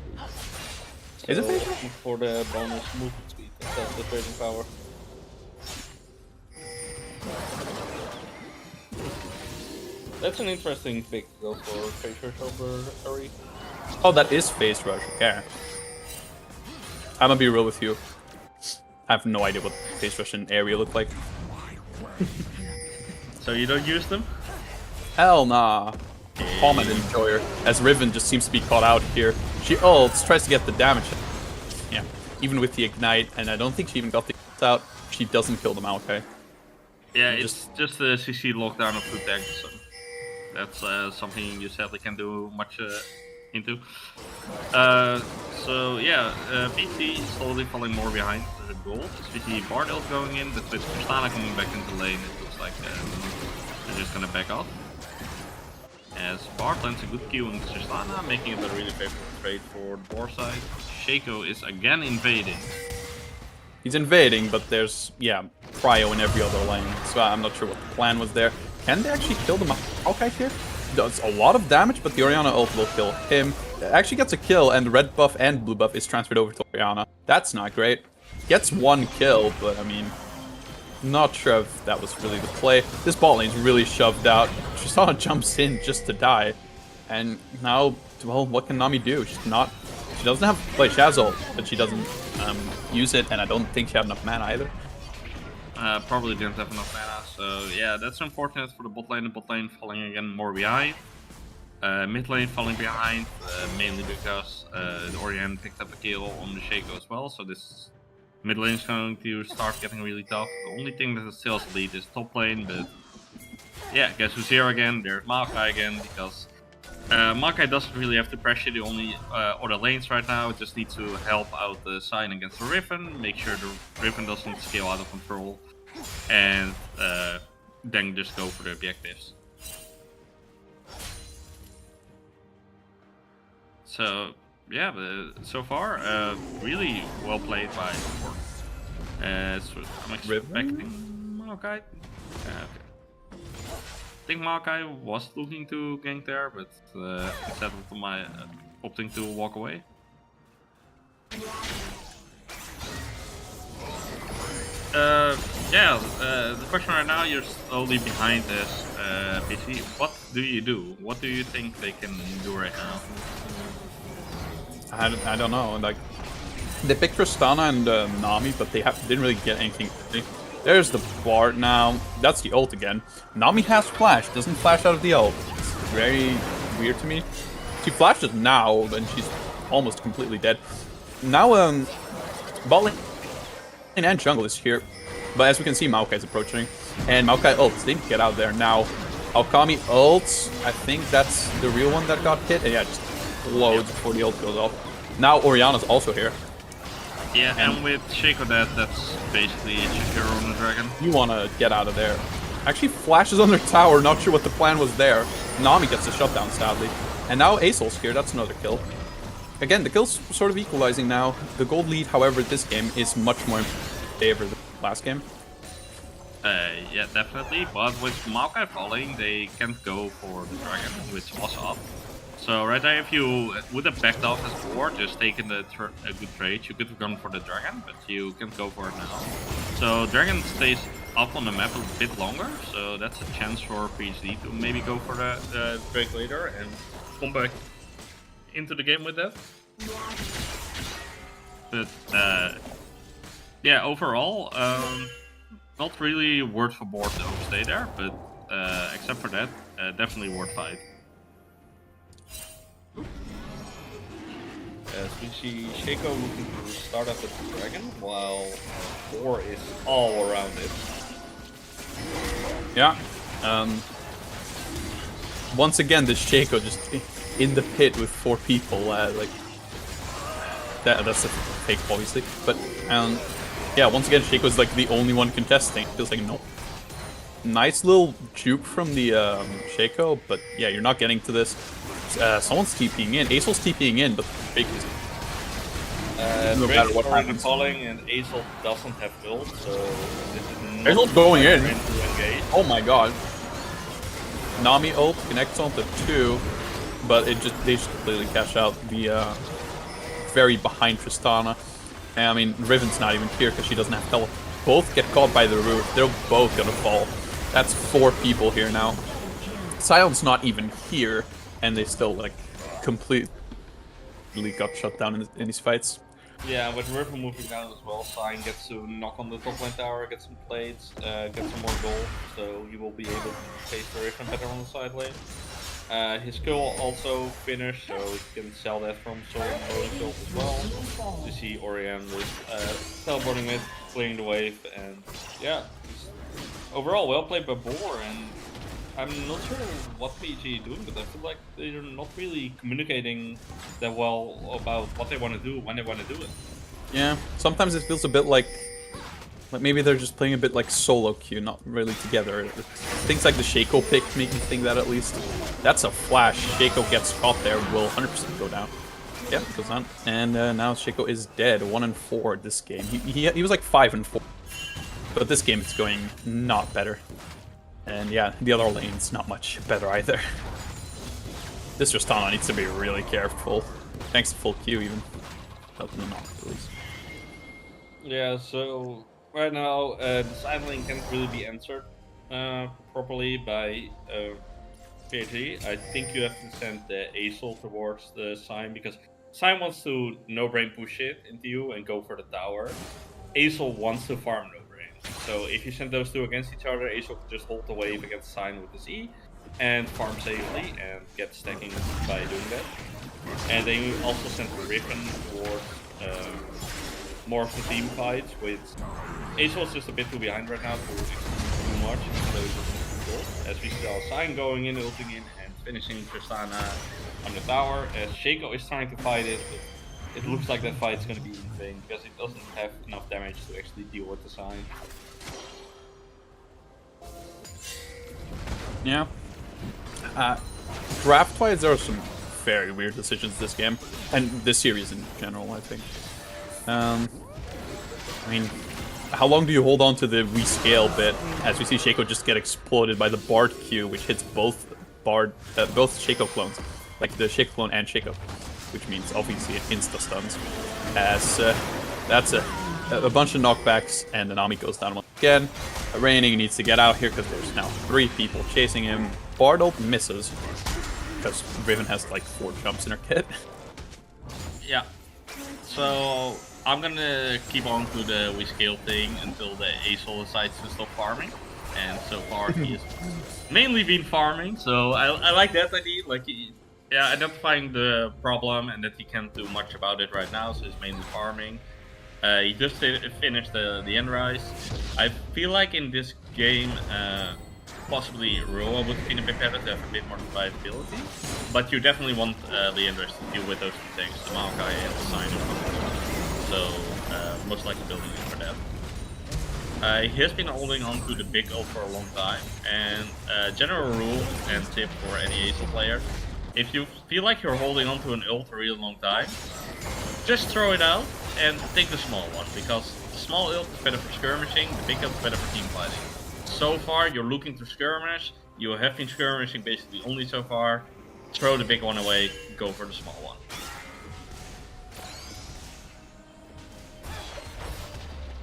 Is it phase rush? For the bonus movement speed instead of the trading power. That's an interesting pick to go for phase rush over Ari. Oh, that is phase rush, okay. I'm gonna be real with you. I have no idea what phase rush and area look like. So you don't use them? Hell nah. Palm an enjoyer, as Riven just seems to be caught out here. She ults, tries to get the damage. Yeah, even with the ignite, and I don't think she even got the out. She doesn't kill the Maokai. Yeah, it's just the CC lockdown of 2 tanks. So that's something you sadly can't do much into. So yeah, PT slowly falling more behind the goal. As we see Bardell going in, but with Tristana coming back into lane, it looks like they're just gonna back off. As Bard lands a good Q on Tristana, making it a really favorable trade for the BOR side. Shaco is again invading. He's invading, but there's, yeah, Cryo in every other lane, so I'm not sure what the plan was there. Can they actually kill the Maokai here? Does a lot of damage, but the Orianna ult will kill him. Actually gets a kill, and the red buff and blue buff is transferred over to Orianna. That's not great. Gets 1 kill, but I mean, not sure if that was really the play. This bot lane's really shoved out. Tristana jumps in just to die. And now, well, what can Nami do? She doesn't have, like, she has ult, but she doesn't use it, and I don't think she had enough mana either. Probably didn't have enough mana, so yeah, that's unfortunate for the bot lane. The bot lane falling again more behind. Mid lane falling behind, mainly because the Orianna picked up a kill on the Shaco as well, so this mid lane is going to start getting really tough. The only thing that still has lead is top lane, but yeah, guess who's here again? There's Maokai again, because Maokai doesn't really have to pressure the only other lanes right now. It just needs to help out the Sion against the Riven, make sure the Riven doesn't scale out of control, and then just go for the objectives. So yeah, so far, really well played by BOR. So I'm expecting Maokai. Okay. I think Maokai was looking to gank there, but instead of opting to walk away. Yeah, the question right now, you're slowly behind this PC. What do you do? What do you think they can do right now? I don't know. Like, they picked Tristana and Nami, but they didn't really get anything. There's the BOR now. That's the ult again. Nami has flash, doesn't flash out of the ult. It's very weird to me. She flashes now, and she's almost completely dead. Now, bot lane and jungle is here, but as we can see, Maokai is approaching, and Maokai ults. They get out there now. Alkami ults. I think that's the real one that got hit, and yeah, just loads before the ult goes off. Now Orianna's also here. Yeah, and with Shaco that's basically Shakira on the dragon. You want to get out of there. Actually flashes on their tower, not sure what the plan was there. Nami gets the shutdown, sadly. And now Asol's here, that's another kill. Again, the kills sort of equalizing now. The gold lead, however, this game is much more in favor of the last game. Yeah, definitely. But with Maokai falling, they can't go for the dragon, which was up. So right there, if you would have backed off as BOR, just taken a good trade, you could have gone for the dragon, but you can't go for it now. So dragon stays up on the map a bit longer, so that's a chance for PhD to maybe go for the Drake later and come back into the game with that. But yeah, overall, not really worth for BOR to overstay there, but except for that, definitely worth fight. As we see Shaco looking to start up with the dragon, while BOR is all around it. Yeah. Once again, this Shaco just in the pit with 4 people. Like that's a fake, obviously. But yeah, once again, Shaco's like the only one contesting. Feels like no. Nice little juke from the Shaco, but yeah, you're not getting to this. Someone's TPing in. Asol's TPing in, but fake is no matter what happens. Falling, and Asol doesn't have gold, so this is not Asol's going in. to engage. Oh my god. Nami ult connects onto 2, but they just completely cash out the very behind Tristana. And I mean, Riven's not even here because she doesn't have teleport. Both get caught by the roof. They're both gonna fall. That's 4 people here now. Sion's not even here, and they still like completely got shut down in these fights. Yeah, with Riven moving down as well, Sion gets to knock on the top lane tower, get some plates, get some more gold, so he will be able to face the Riven better on the side lane. His kill also finished, so he can sell that from Soul Kill as well. You see Orianna with teleporting it, clearing the wave, and yeah, overall well played by BOR, and I'm not sure what PG is doing, but I feel like they're not really communicating that well about what they want to do, when they want to do it. Yeah, sometimes it feels a bit like maybe they're just playing a bit like solo queue, not really together. Things like the Shaco pick make me think that at least. That's a flash. Shaco gets caught there, will 100% go down. Yeah, it goes down. And now Shaco is dead, 1-4 this game. He was like 5-4. But this game it's going not better. And yeah, the other lane's not much better either. This Tristana needs to be really careful. Thanks to full Q even. Helping them out, at least. Yeah, so right now the side lane can't really be answered properly by PG. I think you have to send the Asol towards the Sign, because Sign wants to no-brain push it into you and go for the tower. Asol wants to farm no-brain. So if you send those two against each other, Asol can just hold the wave against Sign with his E and farm safely and get stacking by doing that. And then you also send Riven towards more of the team fights, with Asol's just a bit too behind right now to too much, so as we saw Sign going in, ulting in, and finishing Tristana on the tower. As Shaco is trying to fight it, but it looks like that fight's gonna be in vain, because it doesn't have enough damage to actually deal with the Sign. Yeah. Draft-wise, there are some very weird decisions this game. And this series in general, I think. I mean, how long do you hold on to the rescale bit? As we see Shaco just get exploded by the Bard Q, which hits both Shaco clones. Like the Shaco clone and Shaco. Which means obviously it insta-stuns. As that's a bunch of knockbacks, and the Nami goes down once again. Raining needs to get out here because there's now 3 people chasing him. Bard ult misses. Because Riven has like 4 jumps in her kit. Yeah. So I'm gonna keep on to the rescale thing until the Azul decides to stop farming. And so far he has mainly been farming, so I like that idea. Like, yeah, identifying the problem and that he can't do much about it right now, so he's mainly farming. He just finished the end rise. I feel like in this game, possibly Roa would have been a bit better to have a bit more survivability, but you definitely want Leandros to deal with those 2 things, the Maokai and the Sign of Conquest. So most likely building it for that. He has been holding on to the big ult for a long time, and general rule and tip for any Azel player, if you feel like you're holding on to an ult for a really long time, just throw it out and take the small one, because the small ult is better for skirmishing, the big ult is better for team fighting. So far you're looking to skirmish, you have been skirmishing basically only so far, throw the big one away, go for the small one.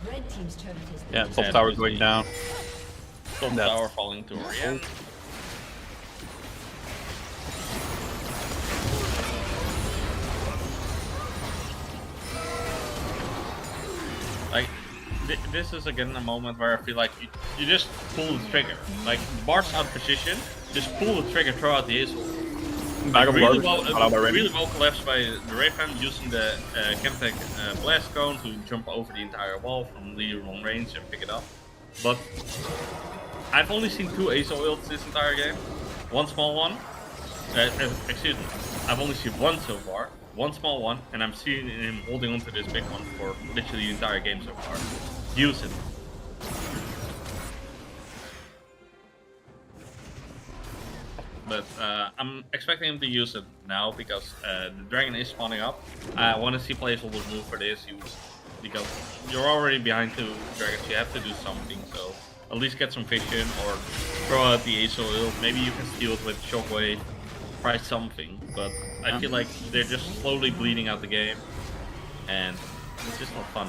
Red team's turret has been Yeah, top tower going down. Top tower falling to Orion. Like, this is again a moment where I feel like you just pull the trigger. Like, Bard's out of position, just pull the trigger, throw out the Azel. Really well collapsed by the Raven, using the Chemtech blast cone to jump over the entire wall from really long range and pick it up. But I've only seen 2 Azel ults this entire game. One small one. Excuse me. I've only seen 1 so far. One small one, and I'm seeing him holding onto this big one for literally the entire game so far. Use it. But I'm expecting him to use it now because the dragon is spawning up. I want to see players will move for this, because you're already behind 2 dragons. You have to do something, so at least get some vision or throw out the Azel ult. Maybe you can steal it with Shockwave, try something. But I feel like they're just slowly bleeding out the game, and it's just not fun.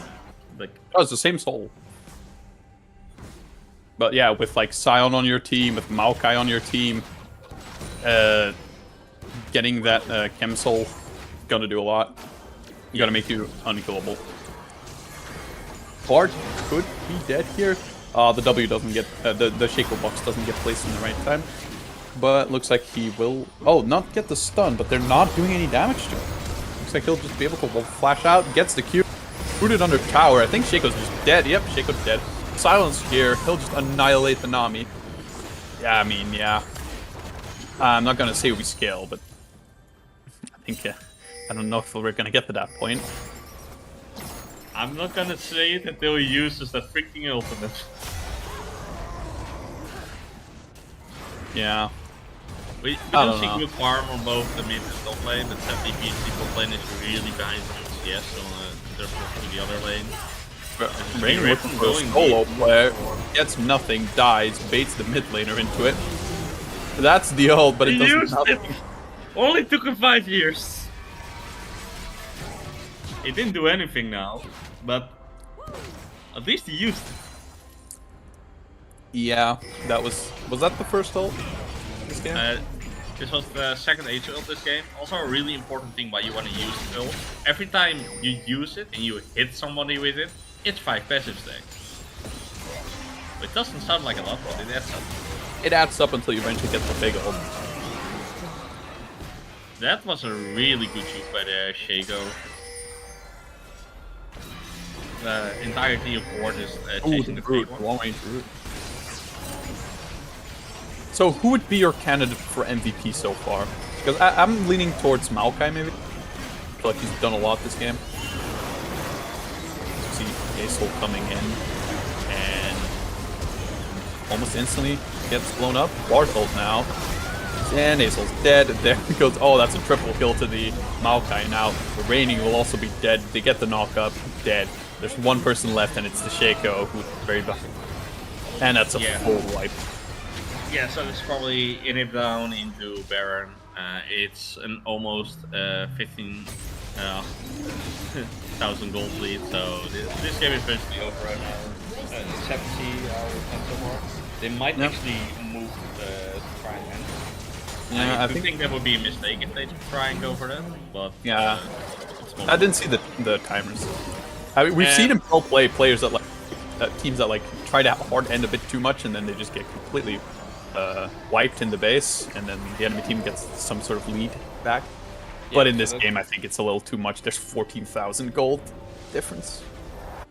Like, oh, it's the same soul. But yeah, with like Sion on your team, with Maokai on your team, getting that Chem Soul gonna do a lot. Gonna make you unkillable. Bard could be dead here. The W doesn't get the Shaco box doesn't get placed in the right time, but looks like he will. Oh, not get the stun, but they're not doing any damage to him. Looks like he'll just be able to flash out, gets the Q, rooted under tower. I think Shaco's just dead. Yep, Shaco's dead. Silence here. He'll just annihilate the Nami. Yeah, I mean, yeah. I'm not gonna say we scale, but I think I don't know if we're gonna get to that point. I'm not gonna say it until he uses that freaking ultimate. Yeah. We don't see good farm on both the mid and top lane, but sadly PhD top lane is really behind CS, so they're pushed to the other lane. Rain looking for a solo player, gets nothing, dies, baits the mid laner into it. That's the ult, but it doesn't nothing. Only took him 5 years. It didn't do anything now, but at least he used it. Yeah, that was that the first ult this game? This was the second H ult this game. Also a really important thing why you want to use the ult. Every time you use it and you hit somebody with it, it's 5 passive stacks. It doesn't sound like a lot, but it adds up. It adds up until you eventually get the big ult. That was a really good shoot by the Shaco. The entirety of Ward is chasing the root, one. long range root. So who would be your candidate for MVP so far? Because I'm leaning towards Maokai maybe. I feel like he's done a lot this game. See Aesol coming in and almost instantly gets blown up. Bard ult now. And Azel's dead. There goes. Oh, that's a triple kill to the Maokai. Now the Raining will also be dead. They get the knock up. Dead. There's one person left, and it's the Shaco who's very bad. And that's a full wipe. Yeah, so it's probably inhib down into Baron. It's an almost 15,000 gold lead, so this game is basically over right now. 70 so far. They might actually move to try and end. Yeah, I think that would be a mistake if they try and go for that. But yeah, I didn't see the timers. I mean, we've seen in pro play players that like teams that like try to hard end a bit too much, and then they just get completely wiped in the base, and then the enemy team gets some sort of lead back. Yeah, but in this game, I think it's a little too much. There's 14,000 gold difference.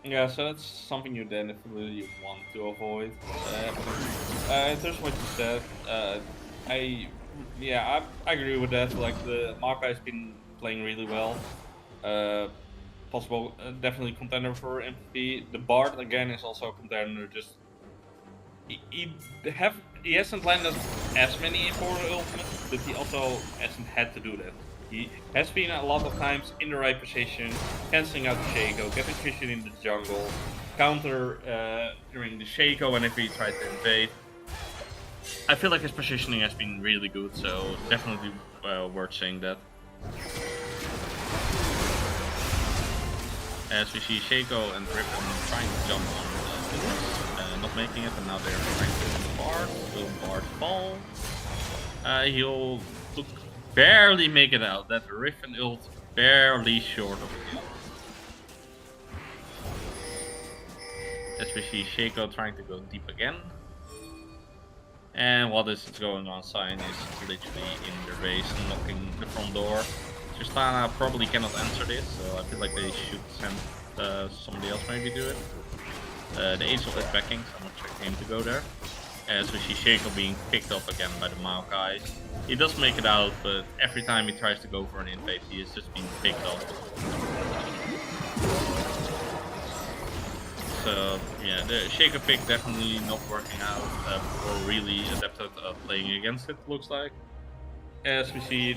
Yeah, so that's something you definitely want to avoid. In terms of what you said, I agree with that. Like the Maokai has been playing really well. Possible, definitely contender for MVP. The Bard again is also a contender. Just he hasn't landed as many important ultimates, but he also hasn't had to do that. He has been a lot of times in the right position, cancelling out the Shaco, getting vision in the jungle, counter during the Shaco whenever he tried to invade. I feel like his positioning has been really good, so definitely worth saying that. As we see Shaco and Griffin trying to jump on not making it, and now they're trying to hit the Bard. Will Bard fall? He'll barely make it out. That Griffin ult barely short of it. As we see Shaco trying to go deep again. And while this is going on, Cyan is literally in their base and knocking the front door. Tristana probably cannot answer this, so I feel like they should send somebody else maybe do it. The Azel is backing, so I'm not expecting him to go there. As we see Shaco being picked up again by the Maokai. He does make it out, but every time he tries to go for an invade, he is just being picked up. So yeah, the Shaco pick definitely not working out, or really adapted playing against it, looks like. As we see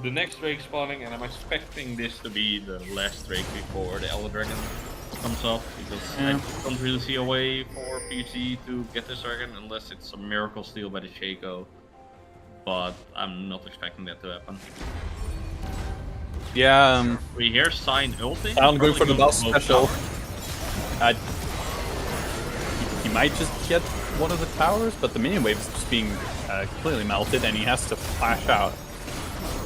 the next Drake spawning, and I'm expecting this to be the last Drake before the Elder Dragon comes up, because I don't really see a way for PG to get this dragon unless it's a miracle steal by the Shaco. But I'm not expecting that to happen. Yeah, we hear Sign ulting. I'm going for the boss special. He might just get one of the towers, but the minion wave is just being completely melted, and he has to flash out.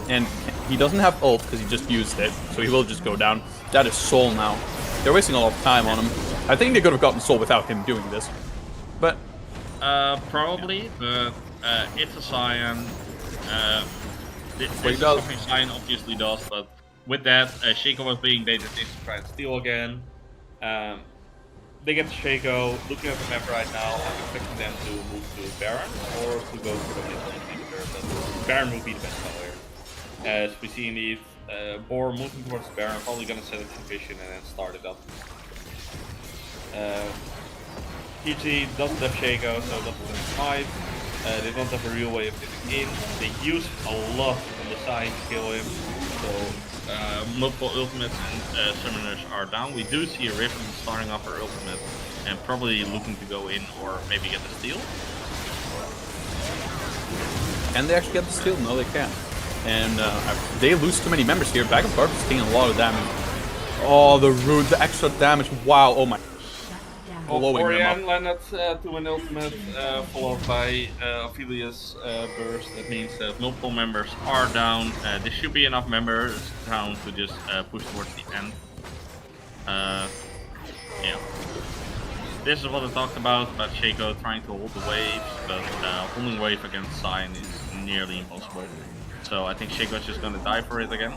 And he doesn't have ult because he just used it, so he will just go down. That is Soul now. They're wasting a lot of time on him. I think they could have gotten Soul without him doing this, but probably. But it's a Cyan. This is does. something Cyan obviously does, but with that, Shaco was being baited in to try and steal again. They get the Shaco. Looking at the map right now, I'm expecting them to move to Baron or to go for the middle inhibitor, but Baron will be the best color. As we see indeed, BOR moving towards Baron, probably gonna set up some vision and then start it up. PG doesn't have Shaco, so doesn't have fight. They don't have a real way of getting in. They use a lot on the side to kill him, so multiple ultimates and summoners are down. We do see a Riven starting off her ultimate and probably looking to go in or maybe get the steal. can they actually get the steal? No, they can't. And they lose too many members here. Back and Barb is taking a lot of damage. Oh, the root, the extra damage. Wow, oh my. Orion landed to an ultimate, followed by Ophelia's burst. That means that multiple members are down. There should be enough members down to just push towards the end. Yeah. This is what I talked about Shaco trying to hold the waves, but holding wave against Cyan is nearly impossible. So I think Shaco's just gonna die for it again.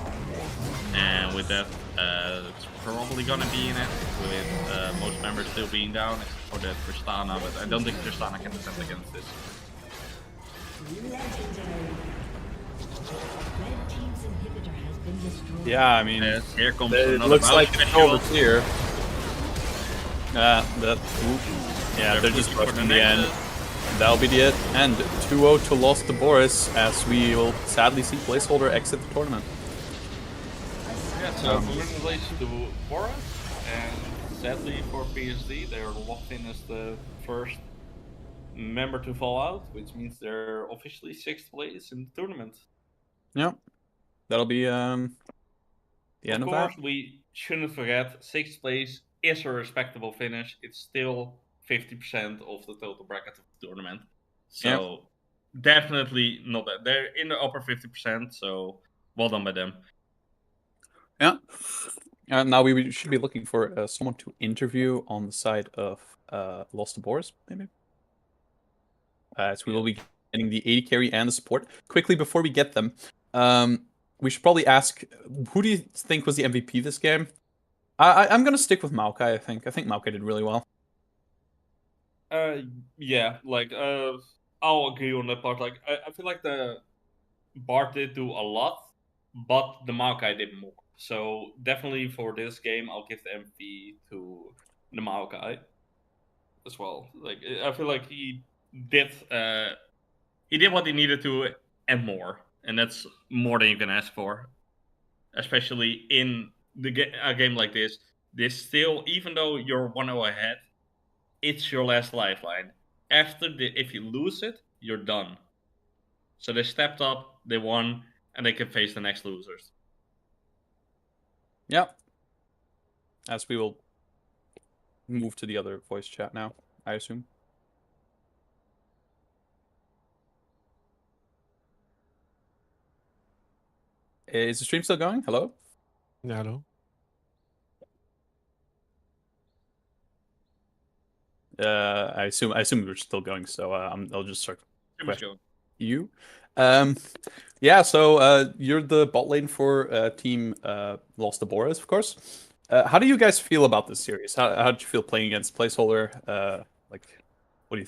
And with that, it's probably gonna be in it, with most members still being down, except for that Tristana, but I don't think Tristana can defend against this. Yeah, I mean, here comes it another looks like special. it's over here. Yeah, they're just rushing the end. that'll be the end. 2-0 to Lost to Boris, as we will sadly see placeholder exit the tournament. Yeah, so congratulations to Boris, and sadly for PSD, they're locked in as the first member to fall out, which means they're officially 6th place in the tournament. Yep. That'll be the end of that. Of course, we shouldn't forget 6th place is a respectable finish. It's still 50% of the total bracket of the tournament. So definitely not bad. They're in the upper 50%, so well done by them. Yeah. Now we should be looking for someone to interview on the side of Lost to Boris, maybe. So we will be getting the AD carry and the support. Quickly, before we get them, we should probably ask, who do you think was the MVP this game? I'm going to stick with Maokai, I think. I think Maokai did really well. Yeah, like, I'll agree on that part. Like, I feel like the Bart did do a lot, but the Maokai did more. So definitely for this game, I'll give the MVP to the Maokai as well. Like, I feel like he did what he needed to and more, and that's more than you can ask for, especially in a game like this. This still, even though you're 1-0 ahead, it's your last lifeline. If you lose it, you're done. So they stepped up, they won, and they can face the next losers. Yeah. As we will move to the other voice chat now, I assume. Is the stream still going? Hello? Yeah, hello. I assume we're still going, so I'll just start questioning you. Yeah, so you're the bot lane for team Lost to Boris, of course. How do you guys feel about this series? How did you feel playing against placeholder? Like, what do you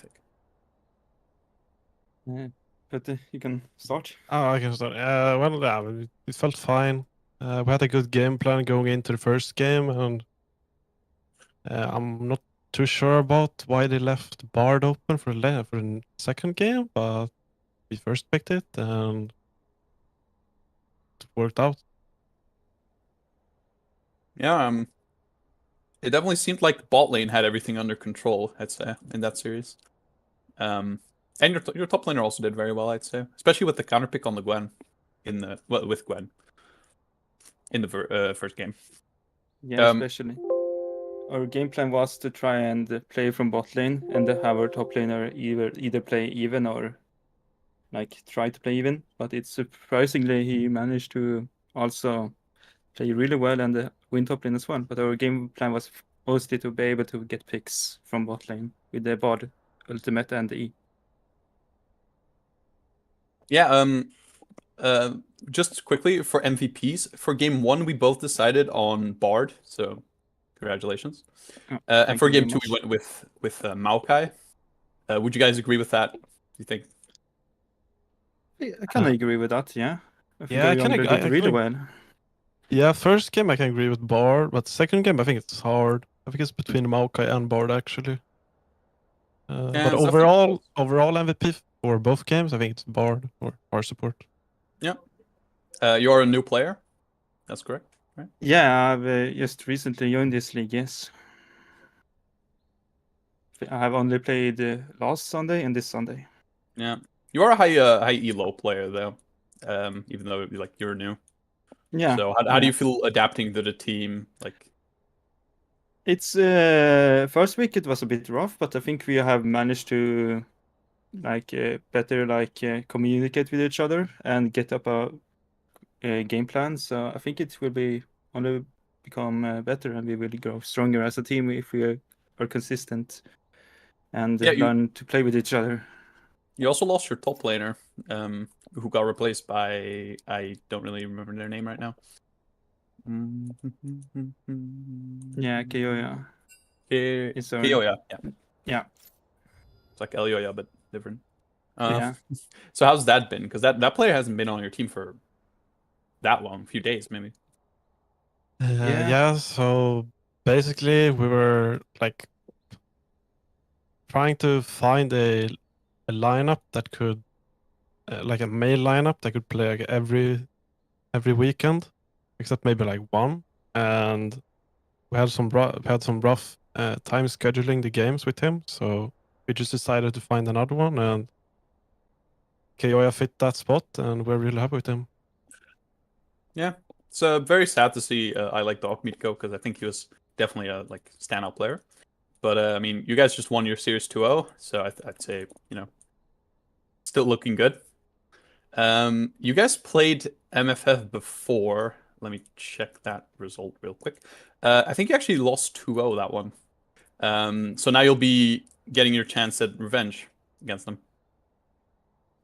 think? But you can start. Oh, I can start. Well, yeah, it felt fine. We had a good game plan going into the first game, and I'm not too sure about why they left Bard open for the second game, but we first picked it, and it worked out. Yeah, it definitely seemed like bot lane had everything under control, I'd say, in that series. And your top laner also did very well, I'd say, especially with the counter pick on the Gwen with Gwen in the first game. Yeah, especially. Our game plan was to try and play from bot lane and have our top laner either play even or like try to play even. But it's surprisingly he managed to also play really well and win top lane as well. But our game plan was mostly to be able to get picks from bot lane with the Bard ultimate and the E. Yeah, just quickly for MVPs, for game 1 we both decided on Bard, so congratulations. And for game 2 we went with Maokai. Would you guys agree with that? Do you think? I kind of agree with that, yeah. I think Yeah, I did really well. Yeah, first game I can agree with Bard, but second game I think it's hard. I think it's between Maokai and Bard actually. But overall MVP for both games, I think it's Bard or our support. Yeah. You're a new player. That's correct, right? Yeah, I've just recently joined this league. Yes. I have only played last Sunday and this Sunday. Yeah, you are a high elo player though, even though like you're new. Yeah. So how do you feel adapting to the team? Like, it's first week it was a bit rough, but I think we have managed to better communicate with each other and get up a game plan. So I think it will be only become better, and we will grow stronger as a team if we are consistent and learn to play with each other. You also lost your top laner, who got replaced by, I don't really remember their name right now. Yeah, Keoya. Keoya, yeah. Yeah. It's like Elioya, but different. Yeah. So how's that been? Because that player hasn't been on your team for that long, a few days maybe. Yeah, so basically we were like trying to find a a lineup that could, like a male lineup that could play like every weekend, except maybe like one. And we had some rough time scheduling the games with him, so we just decided to find another one, and Keoya fit that spot, and we're really happy with him. Yeah, it's very sad to see I like Dogmeat go, because I think he was definitely a like standout player. But I mean, you guys just won your series 2-0, so I'd say, you know, still looking good. You guys played MFF before. Let me check that result real quick. I think you actually lost 2-0 that one. So now you'll be getting your chance at revenge against them.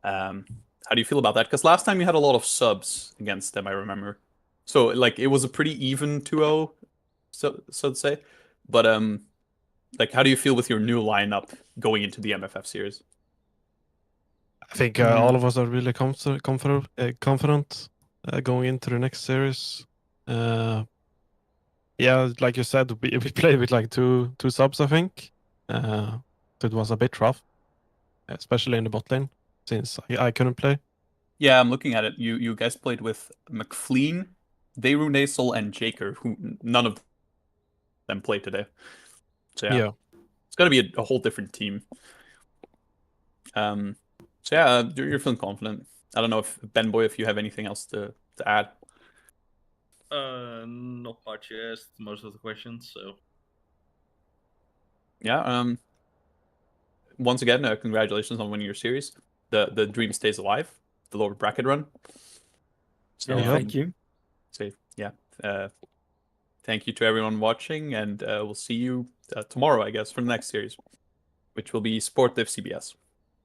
How do you feel about that? Because last time you had a lot of subs against them, I remember. So like it was a pretty even 2-0, so to say. But like how do you feel with your new lineup going into the MFF series? I think all of us are really confident going into the next series. Yeah, like you said, we played with like two subs, I think. So it was a bit rough, especially in the bot lane, since I couldn't play. Yeah, I'm looking at it. You guys played with McFleen, Dayru Nasal, and Jaker, who none of them played today. So yeah. It's gonna be a whole different team. So yeah, you're feeling confident. I don't know if Ben Boy, if you have anything else to add. Not much. You asked most of the questions, so Yeah. Once again, congratulations on winning your series. The dream stays alive. The lower bracket run. So Yeah, thank you. So yeah. Thank you to everyone watching, and we'll see you tomorrow, I guess, for the next series, which will be Sportive CBS.